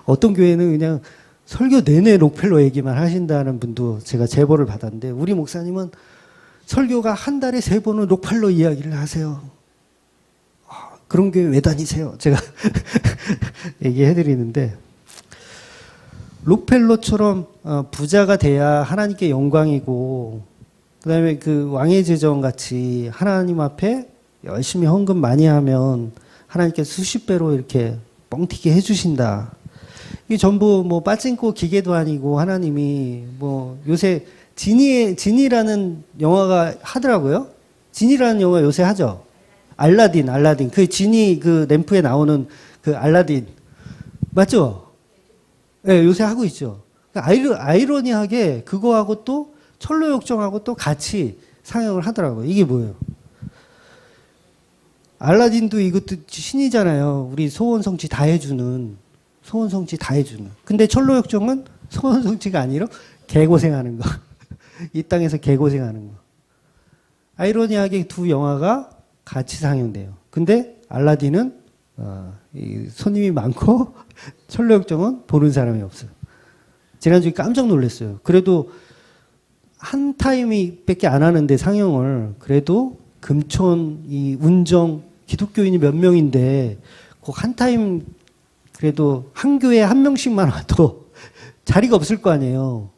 Speaker 1: 어떤 교회는 그냥 설교 내내 록펠러 얘기만 하신다는 분도 제가 제보를 받았는데 우리 목사님은 설교가 한 달에 3번은 록펠러 이야기를 하세요. 그런 교회 왜 다니세요? 제가 얘기해 드리는데 록펠러처럼 부자가 돼야 하나님께 영광이고 그다음에 그 왕의 제전 같이 하나님 앞에 열심히 헌금 많이 하면 하나님께 수십 배로 이렇게 뻥튀기 해주신다. 이게 전부 뭐 빠찡코 기계도 아니고 하나님이 뭐 요새 지니라는 영화가 하더라고요. 지니라는 영화 요새 하죠. 알라딘. 그 지니 그 램프에 나오는 그 알라딘. 맞죠? 예, 네, 요새 하고 있죠. 아이러니하게 그거하고 또 철로역정하고 또 같이 상영을 하더라고요. 이게 뭐예요? 알라딘도 이것도 신이잖아요. 우리 소원 성취 다 해주는. 근데 철로역정은 소원 성취가 아니라 개고생하는 거. 이 땅에서 개고생하는 거. 아이러니하게 두 영화가 같이 상영돼요. 근데 알라딘은 손님이 많고 철로역정은 보는 사람이 없어요. 지난주에 깜짝 놀랐어요. 그래도 한 타임밖에 안 하는데 상영을 그래도 금촌, 이 운정 기독교인이 몇 명인데 그 한 타임 그래도 한 교회에 한 명씩만 와도 자리가 없을 거 아니에요.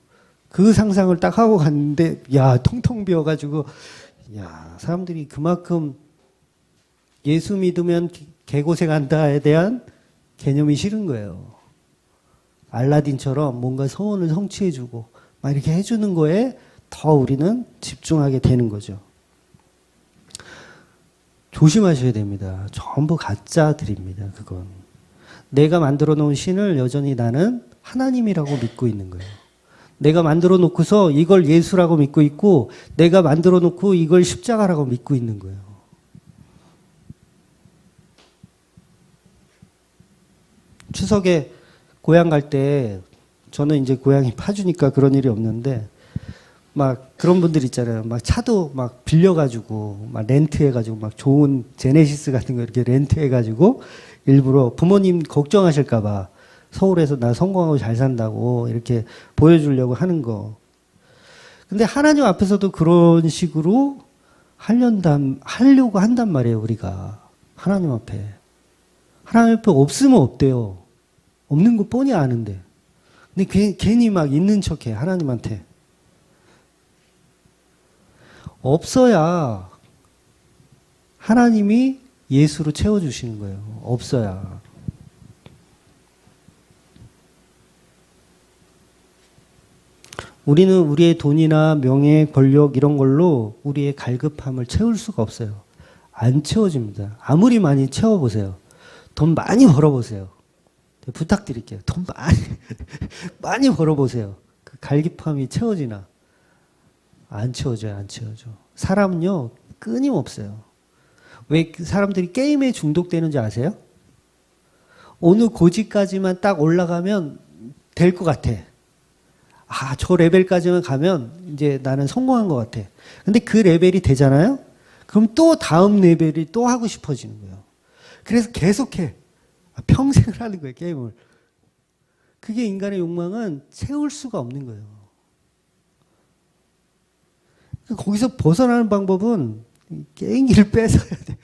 Speaker 1: 그 상상을 딱 하고 갔는데 야 텅텅 비어가지고 야 사람들이 그만큼 예수 믿으면 개고생한다에 대한 개념이 싫은 거예요. 알라딘처럼 뭔가 소원을 성취해주고 막 이렇게 해주는 거에 더 우리는 집중하게 되는 거죠. 조심하셔야 됩니다. 전부 가짜들입니다. 그건. 내가 만들어 놓은 신을 여전히 나는 하나님이라고 믿고 있는 거예요. 내가 만들어 놓고서 이걸 예수라고 믿고 있고 내가 만들어 놓고 이걸 십자가라고 믿고 있는 거예요. 추석에 고향 갈 때 저는 이제 고향이 파주니까 그런 일이 없는데 막 그런 분들 있잖아요. 막 차도 막 빌려가지고 막 렌트해가지고 막 좋은 제네시스 같은 거 이렇게 렌트해가지고 일부러 부모님 걱정하실까봐 서울에서 나 성공하고 잘 산다고 이렇게 보여주려고 하는 거. 근데 하나님 앞에서도 그런 식으로 하려고 한단 말이에요, 우리가. 하나님 앞에. 하나님 앞에 없으면 없대요. 없는 거 뻔히 아는데. 근데 괜히 막 있는 척해, 하나님한테. 없어야 하나님이 예수로 채워주시는 거예요. 없어야. 우리는 우리의 돈이나 명예, 권력 이런 걸로 우리의 갈급함을 채울 수가 없어요. 안 채워집니다. 아무리 많이 채워보세요. 돈 많이 벌어보세요. 부탁드릴게요. 돈 많이 벌어보세요. 그 갈급함이 채워지나? 안 채워져요. 안 채워져. 사람은요. 끊임없어요. 왜 사람들이 게임에 중독되는지 아세요? 어느 고지까지만 딱 올라가면 될 것 같아. 아, 저 레벨까지만 가면 이제 나는 성공한 것 같아. 근데 그 레벨이 되잖아요? 그럼 또 다음 레벨이 또 하고 싶어지는 거예요. 그래서 계속해. 평생을 하는 거예요, 게임을. 그게 인간의 욕망은 채울 수가 없는 거예요. 거기서 벗어나는 방법은 게임기를 뺏어야 돼.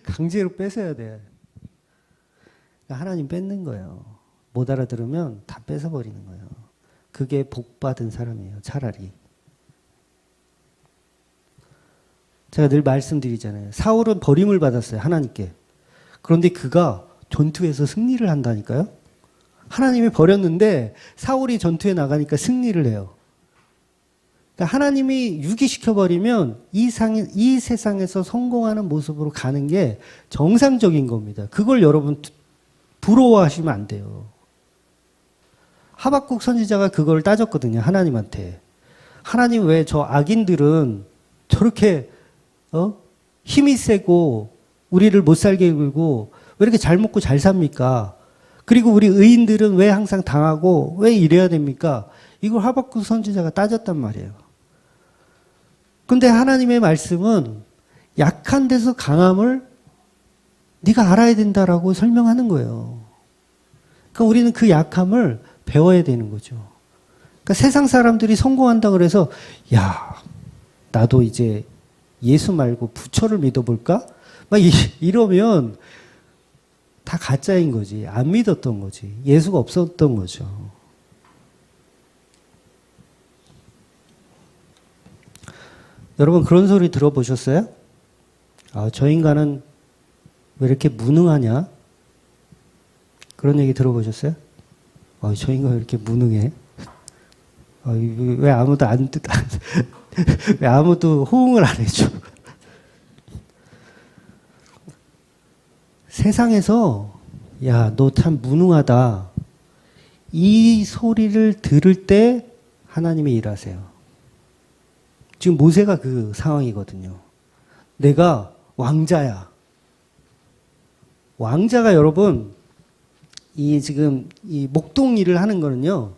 Speaker 1: 강제로 뺏어야 돼. 하나님 뺏는 거예요. 못 알아들으면 다 뺏어버리는 거예요. 그게 복 받은 사람이에요, 차라리. 제가 늘 말씀드리잖아요. 사울은 버림을 받았어요, 하나님께. 그런데 그가 전투에서 승리를 한다니까요. 하나님이 버렸는데 사울이 전투에 나가니까 승리를 해요. 그러니까 하나님이 유기시켜버리면 이 세상에서 성공하는 모습으로 가는 게 정상적인 겁니다. 그걸 여러분 부러워하시면 안 돼요. 하박국 선지자가 그걸 따졌거든요. 하나님한테. 하나님 왜 저 악인들은 저렇게 힘이 세고 우리를 못 살게 굴고 왜 이렇게 잘 먹고 잘 삽니까? 그리고 우리 의인들은 왜 항상 당하고 왜 이래야 됩니까? 이걸 하박국 선지자가 따졌단 말이에요. 근데 하나님의 말씀은 약한 데서 강함을 네가 알아야 된다라고 설명하는 거예요. 그러니까 우리는 그 약함을 배워야 되는 거죠. 그러니까 세상 사람들이 성공한다 그래서 야, 나도 이제 예수 말고 부처를 믿어볼까? 막 이러면 다 가짜인 거지. 안 믿었던 거지. 예수가 없었던 거죠. 여러분 그런 소리 들어보셨어요? 아, 저 인간은 왜 이렇게 무능하냐? 그런 얘기 들어보셨어요? 아, 저 인간 왜 이렇게 무능해? 아, 왜 아무도 왜 아무도 호응을 안 해줘? 세상에서 야, 너 참 무능하다. 이 소리를 들을 때 하나님이 일하세요. 지금 모세가 그 상황이거든요. 내가 왕자야. 왕자가 여러분, 지금 이 목동일을 하는 거는요,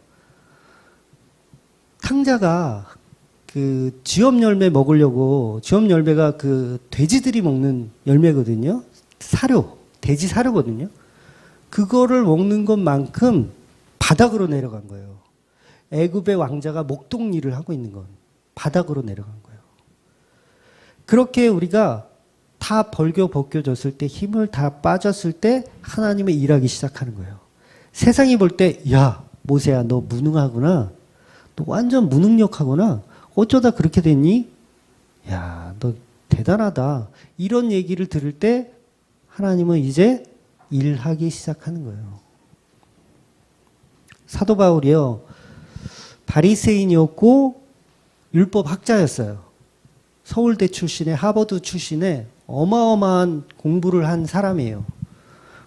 Speaker 1: 탕자가 그 쥐업 열매 먹으려고, 쥐업 열매가 그 돼지들이 먹는 열매거든요. 사료, 돼지 사료거든요. 그거를 먹는 것만큼 바닥으로 내려간 거예요. 애굽의 왕자가 목동일을 하고 있는 건 바닥으로 내려간 거예요. 그렇게 우리가 다 벗겨졌을 때, 힘을 다 빠졌을 때 하나님의 일하기 시작하는 거예요. 세상이 볼 때, 야, 모세야, 너 무능하구나. 너 완전 무능력하구나. 어쩌다 그렇게 됐니? 야, 너 대단하다. 이런 얘기를 들을 때 하나님은 이제 일하기 시작하는 거예요. 사도 바울이요, 바리새인이었고 율법 학자였어요. 서울대 출신의, 하버드 출신의 어마어마한 공부를 한 사람이에요.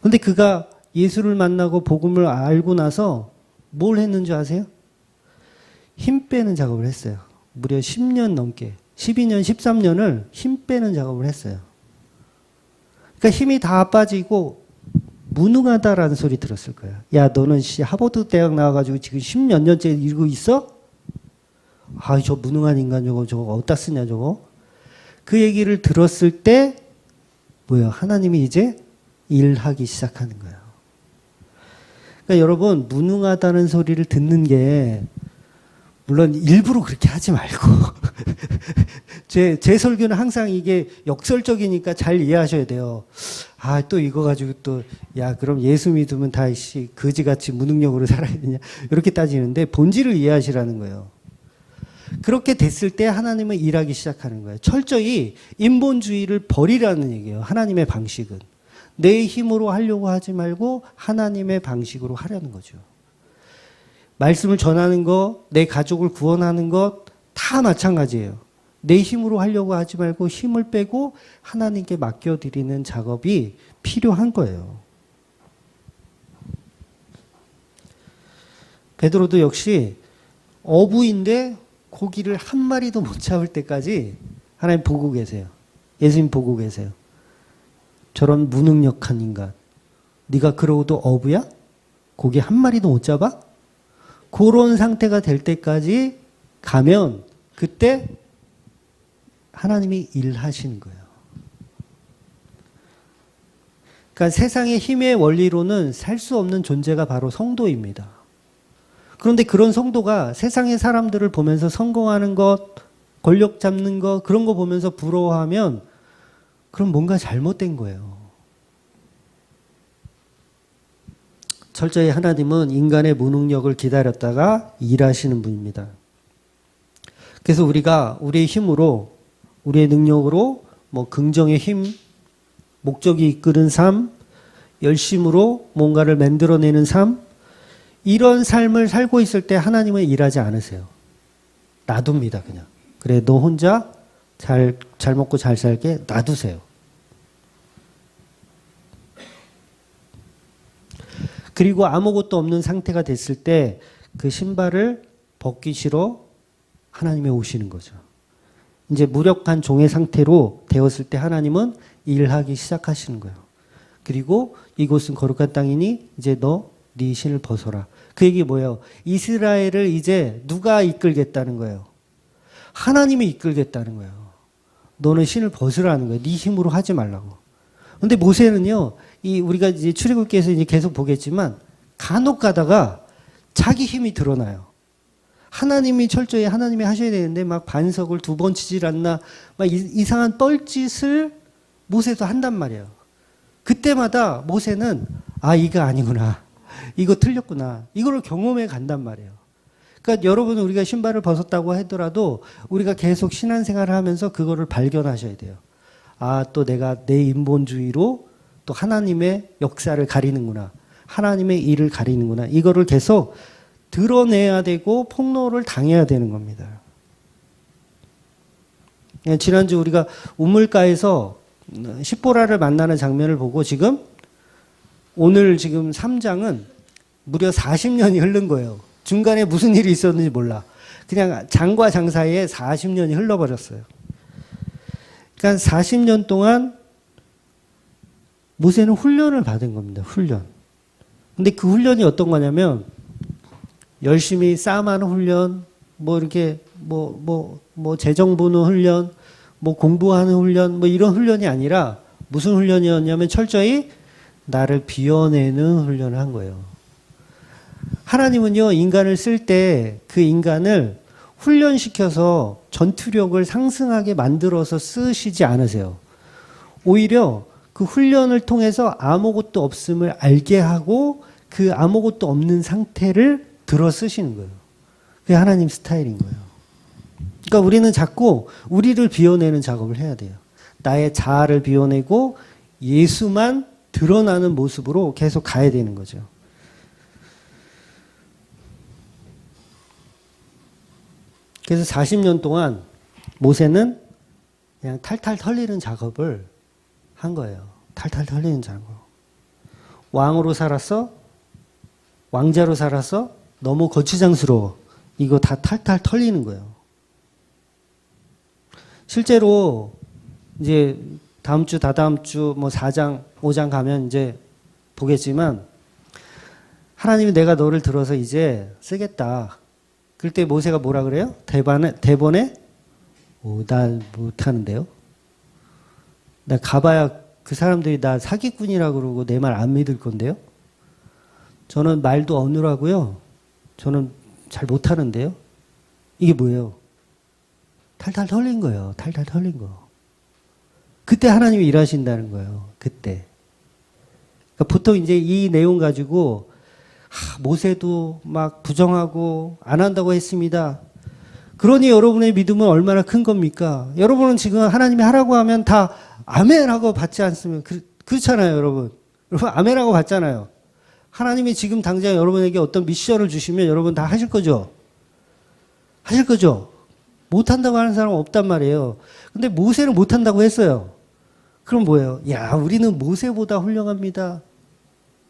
Speaker 1: 근데 그가 예수를 만나고 복음을 알고 나서 뭘 했는지 아세요? 힘 빼는 작업을 했어요. 무려 10년 넘게, 12년, 13년을 힘 빼는 작업을 했어요. 그러니까 힘이 다 빠지고 무능하다라는 소리 들었을 거예요. 야, 너는 하버드 대학 나와가지고 지금 10몇 년째 이러고 있어? 아, 저 무능한 인간 저거 어디다 쓰냐 저거? 그 얘기를 들었을 때 뭐예요? 하나님이 이제 일하기 시작하는 거예요. 그러니까 여러분, 무능하다는 소리를 듣는 게 물론 일부러 그렇게 하지 말고 제 설교는 항상 이게 역설적이니까 잘 이해하셔야 돼요. 아, 또 이거 가지고 또 야, 그럼 예수 믿으면 다 거지같이 무능력으로 살아야 되냐 이렇게 따지는데 본질을 이해하시라는 거예요. 그렇게 됐을 때 하나님은 일하기 시작하는 거예요. 철저히 인본주의를 버리라는 얘기예요. 하나님의 방식은. 내 힘으로 하려고 하지 말고 하나님의 방식으로 하려는 거죠. 말씀을 전하는 것, 내 가족을 구원하는 것 다 마찬가지예요. 내 힘으로 하려고 하지 말고 힘을 빼고 하나님께 맡겨드리는 작업이 필요한 거예요. 베드로도 역시 어부인데 고기를 한 마리도 못 잡을 때까지 하나님 보고 계세요. 예수님 보고 계세요. 저런 무능력한 인간. 네가 그러고도 어부야? 고기 한 마리도 못 잡아? 그런 상태가 될 때까지 가면 그때 하나님이 일하시는 거예요. 그러니까 세상의 힘의 원리로는 살 수 없는 존재가 바로 성도입니다. 그런데 그런 성도가 세상의 사람들을 보면서 성공하는 것, 권력 잡는 것, 그런 거 보면서 부러워하면 그럼 뭔가 잘못된 거예요. 철저히 하나님은 인간의 무능력을 기다렸다가 일하시는 분입니다. 그래서 우리가 우리의 힘으로, 우리의 능력으로 뭐 긍정의 힘, 목적이 이끄는 삶, 열심으로 뭔가를 만들어내는 삶, 이런 삶을 살고 있을 때 하나님은 일하지 않으세요. 놔둡니다, 그냥. 그래, 너 혼자 잘 먹고 잘 살게 놔두세요. 그리고 아무것도 없는 상태가 됐을 때 그 신발을 벗기 싫어 하나님이 오시는 거죠. 이제 무력한 종의 상태로 되었을 때 하나님은 일하기 시작하시는 거예요. 그리고 이곳은 거룩한 땅이니 이제 너 네 신을 벗어라. 그 얘기 뭐예요? 이스라엘을 이제 누가 이끌겠다는 거예요? 하나님이 이끌겠다는 거예요. 너는 신을 벗으라는 거예요. 네 힘으로 하지 말라고. 근데 모세는요, 우리가 이제 출애굽기에서 이제 계속 보겠지만 간혹 가다가 자기 힘이 드러나요. 하나님이 철저히 하나님이 하셔야 되는데 막 반석을 2번 치질 않나 막 이상한 뻘짓을 모세도 한단 말이에요. 그때마다 모세는 이거 아니구나. 이거 틀렸구나. 이거를 경험해 간단 말이에요. 그러니까 여러분 우리가 신발을 벗었다고 하더라도 우리가 계속 신앙생활을 하면서 그거를 발견하셔야 돼요. 또 내가 내 인본주의로 또 하나님의 역사를 가리는구나. 하나님의 일을 가리는구나. 이거를 계속 드러내야 되고 폭로를 당해야 되는 겁니다. 지난주 우리가 우물가에서 십보라를 만나는 장면을 보고 오늘 지금 3장은 무려 40년이 흐른 거예요. 중간에 무슨 일이 있었는지 몰라. 그냥 장과 장 사이에 40년이 흘러버렸어요. 그러니까 40년 동안 모세는 훈련을 받은 겁니다. 훈련. 근데 그 훈련이 어떤 거냐면 열심히 싸움하는 훈련, 이렇게 재정 보는 훈련, 공부하는 훈련, 이런 훈련이 아니라 무슨 훈련이었냐면 철저히 나를 비워내는 훈련을 한 거예요. 하나님은요, 인간을 쓸 때 그 인간을 훈련시켜서 전투력을 상승하게 만들어서 쓰시지 않으세요. 오히려 그 훈련을 통해서 아무것도 없음을 알게 하고 그 아무것도 없는 상태를 들어 쓰시는 거예요. 그게 하나님 스타일인 거예요. 그러니까 우리는 자꾸 우리를 비워내는 작업을 해야 돼요. 나의 자아를 비워내고 예수만 드러나는 모습으로 계속 가야 되는 거죠. 그래서 40년 동안 모세는 그냥 탈탈 털리는 작업을 한 거예요. 탈탈 털리는 작업. 왕으로 살았어? 왕자로 살았어? 너무 거추장스러워. 이거 다 탈탈 털리는 거예요. 실제로 이제 다음 주, 다다음 주 4장, 5장 가면 이제 보겠지만 하나님이 내가 너를 들어서 이제 쓰겠다. 그때 모세가 뭐라 그래요? 대본에 나 못하는데요. 나 가봐야 그 사람들이 나 사기꾼이라고 그러고 내 말 안 믿을 건데요. 저는 말도 어눌하고요. 저는 잘 못하는데요. 이게 뭐예요? 탈탈 털린 거예요. 탈탈 털린 거. 그때 하나님이 일하신다는 거예요. 그때. 그러니까 보통 이제 이 내용 가지고 모세도 막 부정하고 안 한다고 했습니다. 그러니 여러분의 믿음은 얼마나 큰 겁니까? 여러분은 지금 하나님이 하라고 하면 다 아멘하고 받지 않으면 그렇잖아요, 여러분. 여러분 아멘하고 받잖아요. 하나님이 지금 당장 여러분에게 어떤 미션을 주시면 여러분 다 하실 거죠? 하실 거죠? 못한다고 하는 사람은 없단 말이에요. 근데 모세는 못한다고 했어요. 그럼 뭐예요? 야, 우리는 모세보다 훌륭합니다.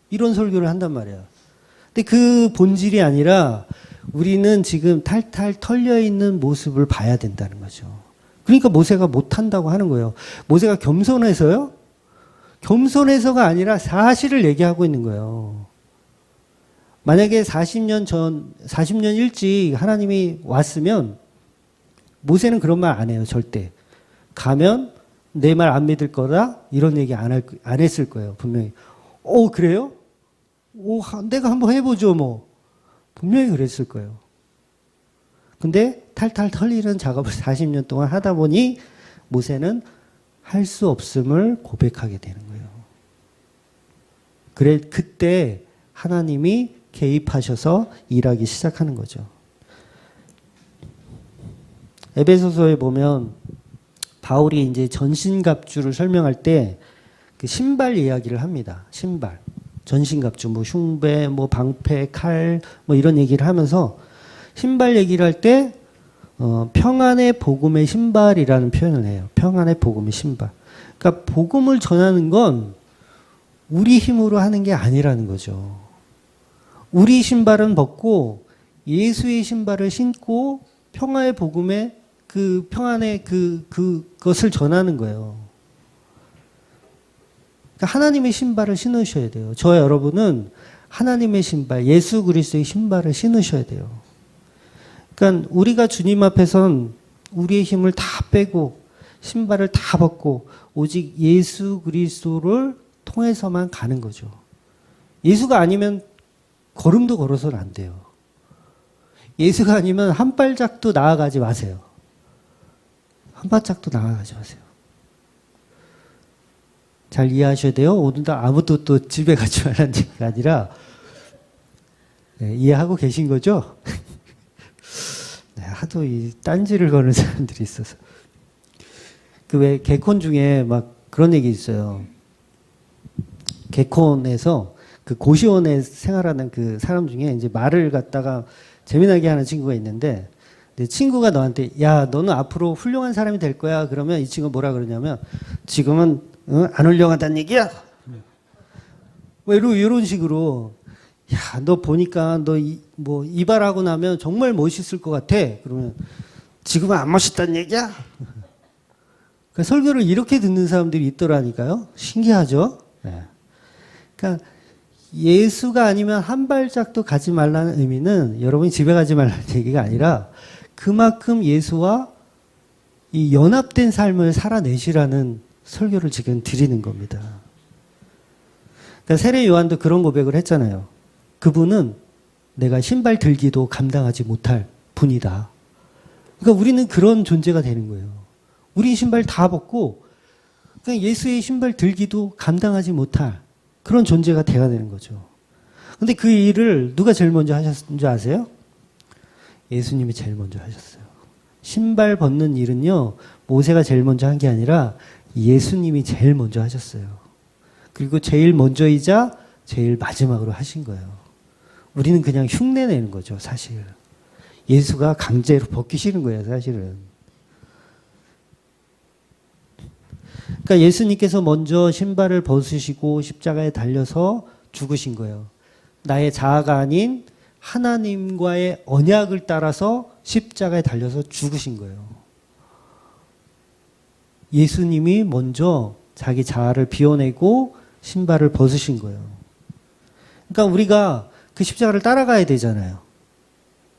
Speaker 1: 이런 설교를 한단 말이에요. 근데 그 본질이 아니라 우리는 지금 탈탈 털려 있는 모습을 봐야 된다는 거죠. 그러니까 모세가 못한다고 하는 거예요. 모세가 겸손해서요? 겸손해서가 아니라 사실을 얘기하고 있는 거예요. 만약에 40년 일찍 하나님이 왔으면 모세는 그런 말 안 해요, 절대. 가면 내 말 안 믿을 거다? 이런 얘기 안 했을 거예요, 분명히. 그래요? 내가 한번 해보죠, 분명히 그랬을 거예요. 근데 탈탈 털리는 작업을 40년 동안 하다 보니 모세는 할 수 없음을 고백하게 되는 거예요. 그때 하나님이 개입하셔서 일하기 시작하는 거죠. 에베소서에 보면 바울이 이제 전신갑주를 설명할 때 그 신발 이야기를 합니다. 신발. 전신갑주, 뭐 흉배, 뭐 방패, 칼, 뭐 이런 얘기를 하면서 신발 얘기를 할 때 평안의 복음의 신발이라는 표현을 해요. 평안의 복음의 신발. 그러니까 복음을 전하는 건 우리 힘으로 하는 게 아니라는 거죠. 우리 신발은 벗고 예수의 신발을 신고 평화의 복음의 그 평안의 그것을 전하는 거예요. 그러니까 하나님의 신발을 신으셔야 돼요. 저와 여러분은 하나님의 신발, 예수 그리스도의 신발을 신으셔야 돼요. 그러니까 우리가 주님 앞에선 우리의 힘을 다 빼고 신발을 다 벗고 오직 예수 그리스도를 통해서만 가는 거죠. 예수가 아니면 걸음도 걸어서는 안 돼요. 예수가 아니면 한 발짝도 나아가지 마세요. 한 발짝도 나아가지 마세요. 잘 이해하셔야 돼요. 오늘도 아무도 또 집에 가지 말라는 얘기가 아니라 네, 이해하고 계신 거죠? 네, 하도 이 딴지를 거는 사람들이 있어서. 그 왜 개콘 중에 막 그런 얘기 있어요. 개콘에서 그 고시원에 생활하는 그 사람 중에 이제 말을 갖다가 재미나게 하는 친구가 있는데, 내 친구가 너한테 야 너는 앞으로 훌륭한 사람이 될 거야 그러면 이 친구가 뭐라 그러냐면 지금은 안 훌륭하다는 얘기야. 뭐 이런 식으로 야 너 보니까 너 뭐 이발하고 나면 정말 멋있을 것 같아. 그러면 지금은 안 멋있다는 얘기야. 그러니까 설교를 이렇게 듣는 사람들이 있더라니까요. 신기하죠. 네. 그러니까 예수가 아니면 한 발짝도 가지 말라는 의미는 여러분이 집에 가지 말라는 얘기가 아니라 그만큼 예수와 이 연합된 삶을 살아내시라는 설교를 지금 드리는 겁니다. 그러니까 세례 요한도 그런 고백을 했잖아요. 그분은 내가 신발 들기도 감당하지 못할 분이다. 그러니까 우리는 그런 존재가 되는 거예요. 우리 신발 다 벗고 그냥 예수의 신발 들기도 감당하지 못할 그런 존재가 돼야 되는 거죠. 근데 그 일을 누가 제일 먼저 하셨는 줄 아세요? 예수님이 제일 먼저 하셨어요. 신발 벗는 일은요, 모세가 제일 먼저 한 게 아니라 예수님이 제일 먼저 하셨어요. 그리고 제일 먼저이자 제일 마지막으로 하신 거예요. 우리는 그냥 흉내 내는 거죠, 사실. 예수가 강제로 벗기시는 거예요, 사실은. 그러니까 예수님께서 먼저 신발을 벗으시고 십자가에 달려서 죽으신 거예요. 나의 자아가 아닌 하나님과의 언약을 따라서 십자가에 달려서 죽으신 거예요. 예수님이 먼저 자기 자아를 비워내고 신발을 벗으신 거예요. 그러니까 우리가 그 십자가를 따라가야 되잖아요.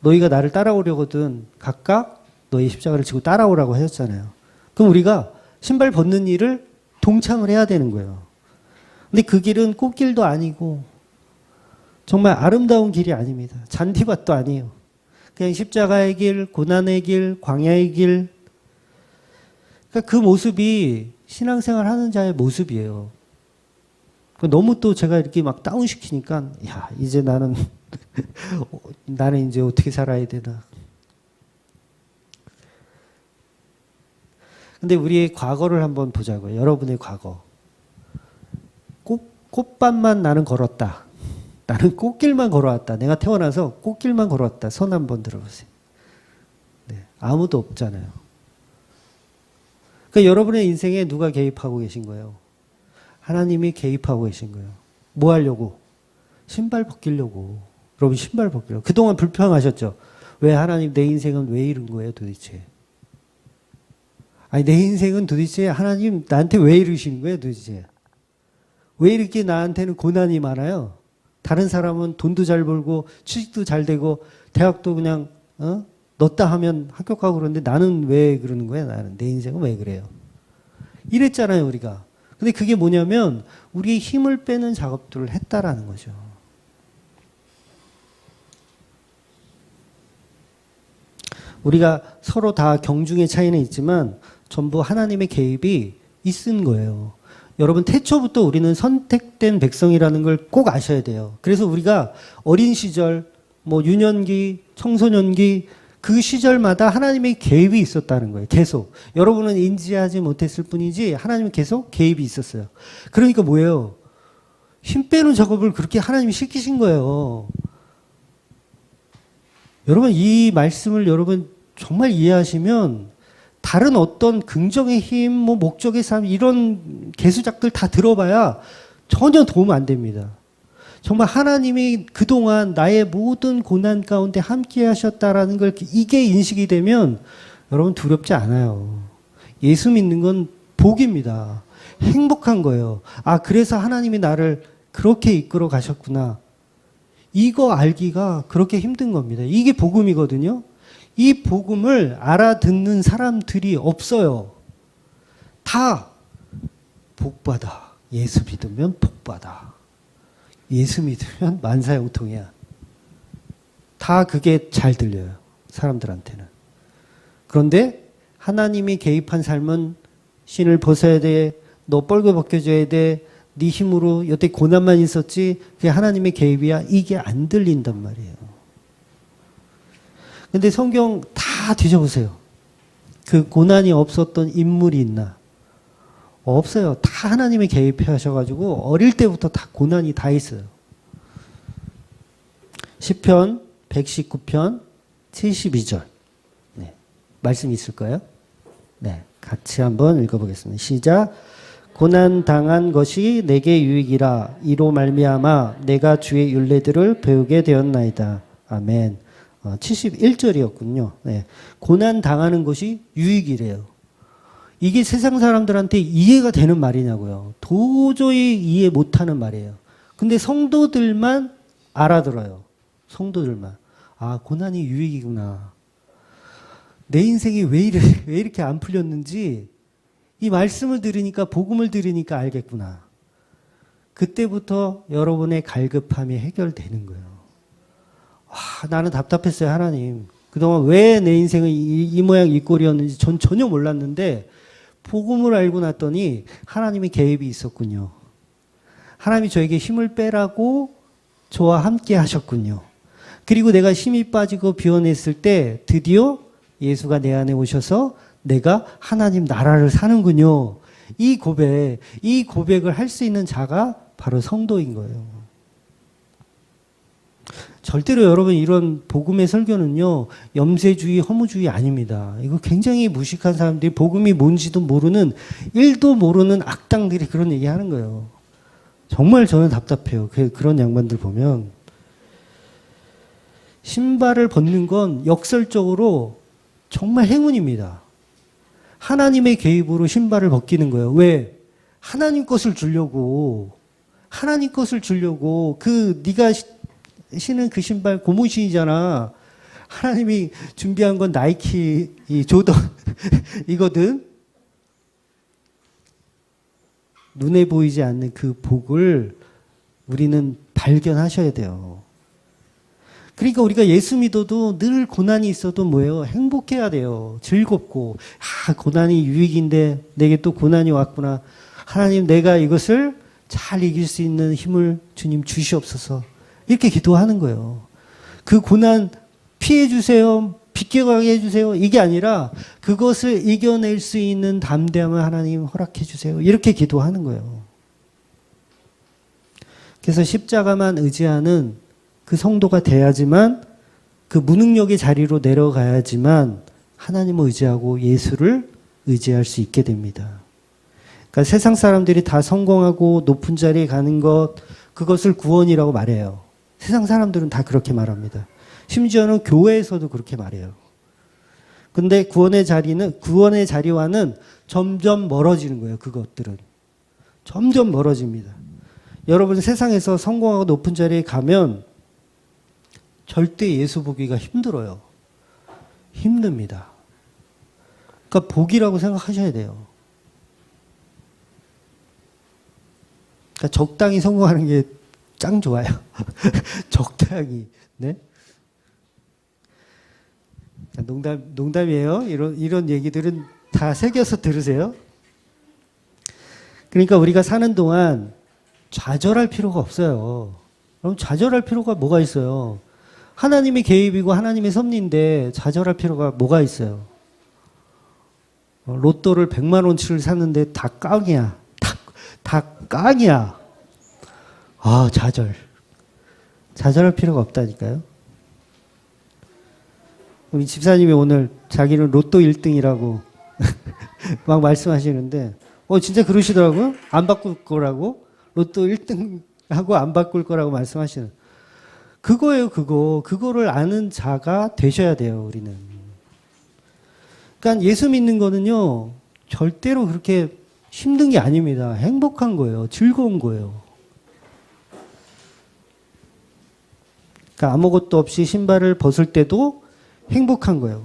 Speaker 1: 너희가 나를 따라오려거든 각각 너희 십자가를 지고 따라오라고 하셨잖아요. 그럼 우리가 신발 벗는 일을 동참을 해야 되는 거예요. 근데 그 길은 꽃길도 아니고 정말 아름다운 길이 아닙니다. 잔디밭도 아니에요. 그냥 십자가의 길, 고난의 길, 광야의 길. 그러니까 그 모습이 신앙생활 하는 자의 모습이에요. 너무 또 제가 이렇게 막 다운시키니까 야 이제 나는 나는 이제 어떻게 살아야 되나. 근데 우리의 과거를 한번 보자고요. 여러분의 과거. 꽃밭만 나는 걸었다. 나는 꽃길만 걸어왔다. 내가 태어나서 꽃길만 걸어왔다. 손 한번 들어보세요. 네, 아무도 없잖아요. 그러니까 여러분의 인생에 누가 개입하고 계신 거예요? 하나님이 개입하고 계신 거예요. 뭐 하려고? 신발 벗기려고. 여러분 신발 벗기려고. 그동안 불평하셨죠? 왜 하나님 내 인생은 왜 이런 거예요 도대체? 아니 내 인생은 도대체 하나님 나한테 왜 이러시는 거예요 도대체? 왜 이렇게 나한테는 고난이 많아요? 다른 사람은 돈도 잘 벌고 취직도 잘 되고 대학도 그냥 넣었다 하면 합격하고 그러는데 나는 왜 그러는 거야? 나는 내 인생은 왜 그래요? 이랬잖아요 우리가. 근데 그게 뭐냐면 우리의 힘을 빼는 작업들을 했다라는 거죠. 우리가 서로 다 경중의 차이는 있지만 전부 하나님의 개입이 있은 거예요. 여러분 태초부터 우리는 선택된 백성이라는 걸 꼭 아셔야 돼요. 그래서 우리가 어린 시절, 뭐 유년기, 청소년기 그 시절마다 하나님의 개입이 있었다는 거예요. 계속. 여러분은 인지하지 못했을 뿐이지 하나님은 계속 개입이 있었어요. 그러니까 뭐예요? 힘 빼는 작업을 그렇게 하나님이 시키신 거예요. 여러분, 이 말씀을 여러분 정말 이해하시면 다른 어떤 긍정의 힘, 뭐 목적의 삶 이런 개수작들 다 들어봐야 전혀 도움 안 됩니다. 정말 하나님이 그동안 나의 모든 고난 가운데 함께 하셨다라는 걸 이게 인식이 되면 여러분 두렵지 않아요. 예수 믿는 건 복입니다. 행복한 거예요. 아, 그래서 하나님이 나를 그렇게 이끌어 가셨구나. 이거 알기가 그렇게 힘든 겁니다. 이게 복음이거든요. 이 복음을 알아듣는 사람들이 없어요. 다 복받아. 예수 믿으면 복받아. 예수 믿으면 만사형통이야. 다 그게 잘 들려요. 사람들한테는. 그런데 하나님이 개입한 삶은 신을 벗어야 돼. 너 뻘거 벗겨줘야 돼. 네 힘으로 여태 고난만 있었지. 그게 하나님의 개입이야. 이게 안 들린단 말이에요. 근데 성경 다 뒤져보세요. 그 고난이 없었던 인물이 있나? 없어요. 다 하나님이 개입해 하셔가지고 어릴 때부터 다 고난이 다 있어요. 시편 119편 72절. 네. 말씀 있을까요? 네. 같이 한번 읽어보겠습니다. 시작. 고난 당한 것이 내게 유익이라 이로 말미암아 내가 주의 율례들을 배우게 되었나이다. 아멘. 71절이었군요. 네. 고난 당하는 것이 유익이래요. 이게 세상 사람들한테 이해가 되는 말이냐고요. 도저히 이해 못하는 말이에요. 근데 성도들만 알아들어요. 성도들만. 아, 고난이 유익이구나. 내 인생이 왜 이렇게 안 풀렸는지 이 말씀을 들으니까, 복음을 들으니까 알겠구나. 그때부터 여러분의 갈급함이 해결되는 거예요. 와, 나는 답답했어요, 하나님. 그동안 왜 내 인생은 이 모양 이 꼴이었는지 전 전혀 몰랐는데 복음을 알고 났더니 하나님의 개입이 있었군요. 하나님이 저에게 힘을 빼라고 저와 함께 하셨군요. 그리고 내가 힘이 빠지고 비워냈을 때 드디어 예수가 내 안에 오셔서 내가 하나님 나라를 사는군요. 이 고백을 할 수 있는 자가 바로 성도인 거예요. 절대로 여러분 이런 복음의 설교는요, 염세주의, 허무주의 아닙니다. 이거 굉장히 무식한 사람들이 복음이 뭔지도 모르는, 1도 모르는 악당들이 그런 얘기 하는 거예요. 정말 저는 답답해요. 그런 양반들 보면. 신발을 벗는 건 역설적으로 정말 행운입니다. 하나님의 개입으로 신발을 벗기는 거예요. 왜? 하나님 것을 주려고. 하나님 것을 주려고. 네가 신은 그 신발 고무신이잖아. 하나님이 준비한 건 나이키 이 조던 이거든. 눈에 보이지 않는 그 복을 우리는 발견하셔야 돼요. 그러니까 우리가 예수 믿어도 늘 고난이 있어도 뭐예요? 행복해야 돼요. 즐겁고. 아, 고난이 유익인데 내게 또 고난이 왔구나. 하나님, 내가 이것을 잘 이길 수 있는 힘을 주님 주시옵소서. 이렇게 기도하는 거예요. 그 고난 피해 주세요. 비껴가게 해주세요. 이게 아니라 그것을 이겨낼 수 있는 담대함을 하나님 허락해 주세요. 이렇게 기도하는 거예요. 그래서 십자가만 의지하는 그 성도가 돼야지만, 그 무능력의 자리로 내려가야지만 하나님을 의지하고 예수를 의지할 수 있게 됩니다. 그러니까 세상 사람들이 다 성공하고 높은 자리에 가는 것, 그것을 구원이라고 말해요. 세상 사람들은 다 그렇게 말합니다. 심지어는 교회에서도 그렇게 말해요. 근데 구원의 자리와는 점점 멀어지는 거예요. 그것들은 점점 멀어집니다. 여러분, 세상에서 성공하고 높은 자리에 가면 절대 예수 보기가 힘들어요. 힘듭니다. 그러니까 복이라고 생각하셔야 돼요. 그러니까 적당히 성공하는 게 짱 좋아요. 적당히. 네? 농담이에요. 이런 얘기들은 다 새겨서 들으세요. 그러니까 우리가 사는 동안 좌절할 필요가 없어요. 그럼 좌절할 필요가 뭐가 있어요? 하나님의 개입이고 하나님의 섭리인데 좌절할 필요가 뭐가 있어요? 로또를 100만 원치를 샀는데 다 깡이야. 다 깡이야. 좌절할 필요가 없다니까요. 우리 집사님이 오늘 자기는 로또 1등이라고 막 말씀하시는데, 진짜 그러시더라고요. 안 바꿀 거라고. 로또 1등하고 안 바꿀 거라고 말씀하시는. 그거예요, 그거. 그거를 아는 자가 되셔야 돼요, 우리는. 그러니까 예수 믿는 거는요, 절대로 그렇게 힘든 게 아닙니다. 행복한 거예요. 즐거운 거예요. 그러니까 아무것도 없이 신발을 벗을 때도 행복한 거예요.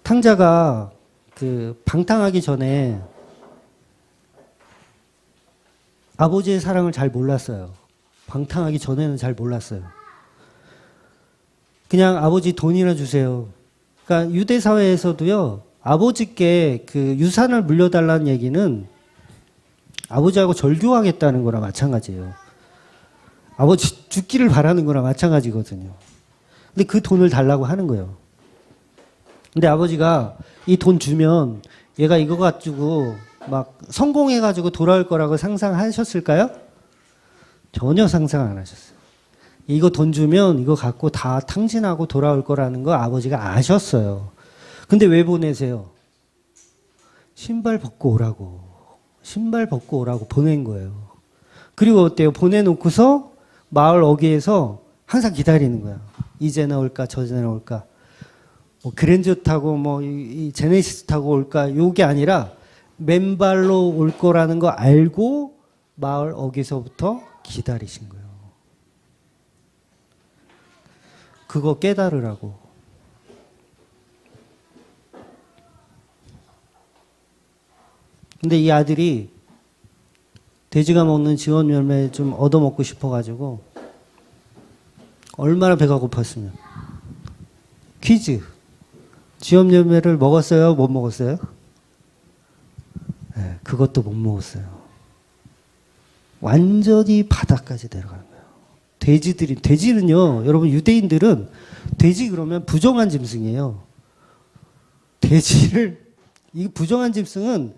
Speaker 1: 탕자가 방탕하기 전에 아버지의 사랑을 잘 몰랐어요. 방탕하기 전에는 잘 몰랐어요. 그냥 아버지 돈이나 주세요. 그러니까 유대 사회에서도요, 아버지께 유산을 물려달라는 얘기는 아버지하고 절교하겠다는 거나 마찬가지예요. 아버지 죽기를 바라는 거나 마찬가지거든요. 근데 그 돈을 달라고 하는 거예요. 근데 아버지가 이 돈 주면 얘가 이거 가지고 막 성공해가지고 돌아올 거라고 상상하셨을까요? 전혀 상상 안 하셨어요. 이거 돈 주면 이거 갖고 다 탕진하고 돌아올 거라는 거 아버지가 아셨어요. 근데 왜 보내세요? 신발 벗고 오라고. 신발 벗고 오라고 보낸 거예요. 그리고 어때요? 보내놓고서 마을 어귀에서 항상 기다리는 거야. 이제나 올까 저제나 올까. 그랜저 타고 이 제네시스 타고 올까. 요게 아니라 맨발로 올 거라는 거 알고 마을 어귀서부터 기다리신 거예요. 그거 깨달으라고. 근데 이 아들이 돼지가 먹는 지원 열매 좀 얻어먹고 싶어가지고 얼마나 배가 고팠으면. 퀴즈. 지원 열매를 먹었어요? 못 먹었어요? 네, 그것도 못 먹었어요. 완전히 바닥까지 내려가는 거예요. 돼지는요, 여러분 유대인들은 돼지 그러면 부정한 짐승이에요. 이 부정한 짐승은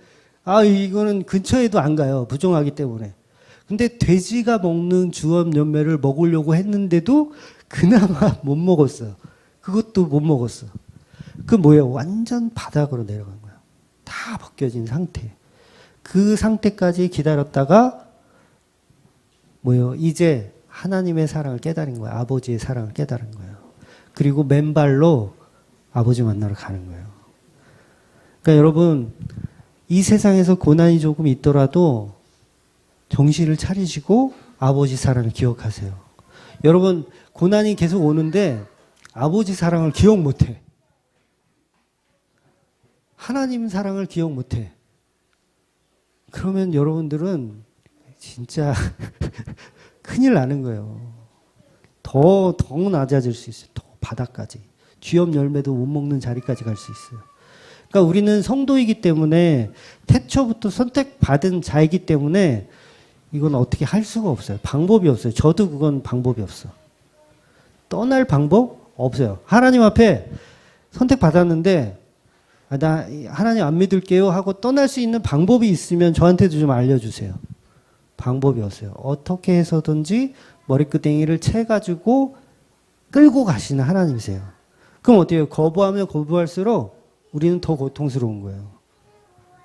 Speaker 1: 이거는 근처에도 안 가요. 부정하기 때문에. 근데 돼지가 먹는 주엄 열매를 먹으려고 했는데도 그나마 못 먹었어요. 그것도 못 먹었어. 그 뭐예요? 완전 바닥으로 내려간 거예요. 다 벗겨진 상태. 그 상태까지 기다렸다가 뭐예요? 이제 하나님의 사랑을 깨달은 거예요. 아버지의 사랑을 깨달은 거예요. 그리고 맨발로 아버지 만나러 가는 거예요. 그러니까 여러분, 이 세상에서 고난이 조금 있더라도 정신을 차리시고 아버지 사랑을 기억하세요. 여러분, 고난이 계속 오는데 아버지 사랑을 기억 못해. 하나님 사랑을 기억 못해. 그러면 여러분들은 진짜 큰일 나는 거예요. 더 낮아질 수 있어요. 더 바닥까지. 쥐엄 열매도 못 먹는 자리까지 갈 수 있어요. 그러니까 우리는 성도이기 때문에 태초부터 선택받은 자이기 때문에 이건 어떻게 할 수가 없어요. 방법이 없어요. 저도 그건 방법이 없어. 떠날 방법 없어요. 하나님 앞에 선택받았는데 나 하나님 안 믿을게요 하고 떠날 수 있는 방법이 있으면 저한테도 좀 알려주세요. 방법이 없어요. 어떻게 해서든지 머리끄댕이를 채가지고 끌고 가시는 하나님이세요. 그럼 어때요? 거부하면 거부할수록 우리는 더 고통스러운 거예요.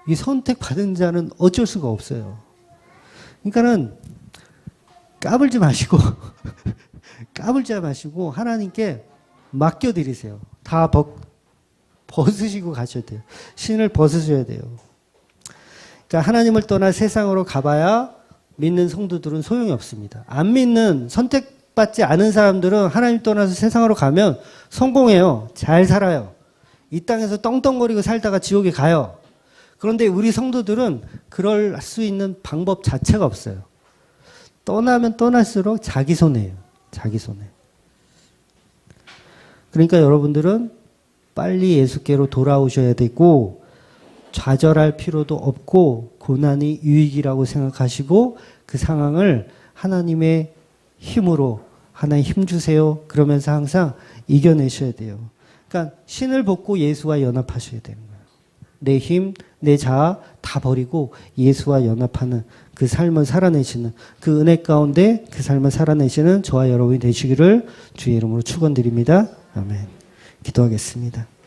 Speaker 1: 이 선택받은 자는 어쩔 수가 없어요. 그러니까는 까불지 마시고 까불지 마시고 하나님께 맡겨드리세요. 다 벗으시고 가셔야 돼요. 신을 벗으셔야 돼요. 그러니까 하나님을 떠나 세상으로 가봐야 믿는 성도들은 소용이 없습니다. 안 믿는 선택받지 않은 사람들은 하나님 떠나서 세상으로 가면 성공해요. 잘 살아요. 이 땅에서 떵떵거리고 살다가 지옥에 가요. 그런데 우리 성도들은 그럴 수 있는 방법 자체가 없어요. 떠나면 떠날수록 자기 손해예요. 자기 손해. 그러니까 여러분들은 빨리 예수께로 돌아오셔야 되고 좌절할 필요도 없고 고난이 유익이라고 생각하시고 그 상황을 하나님의 힘으로 하나님 힘 주세요. 그러면서 항상 이겨내셔야 돼요. 그러니까 신을 벗고 예수와 연합하셔야 되는 거예요. 내 힘, 내 자아 다 버리고 예수와 연합하는 그 삶을 살아내시는 그 은혜 가운데 그 삶을 살아내시는 저와 여러분이 되시기를 주의 이름으로 축원드립니다. 아멘. 기도하겠습니다.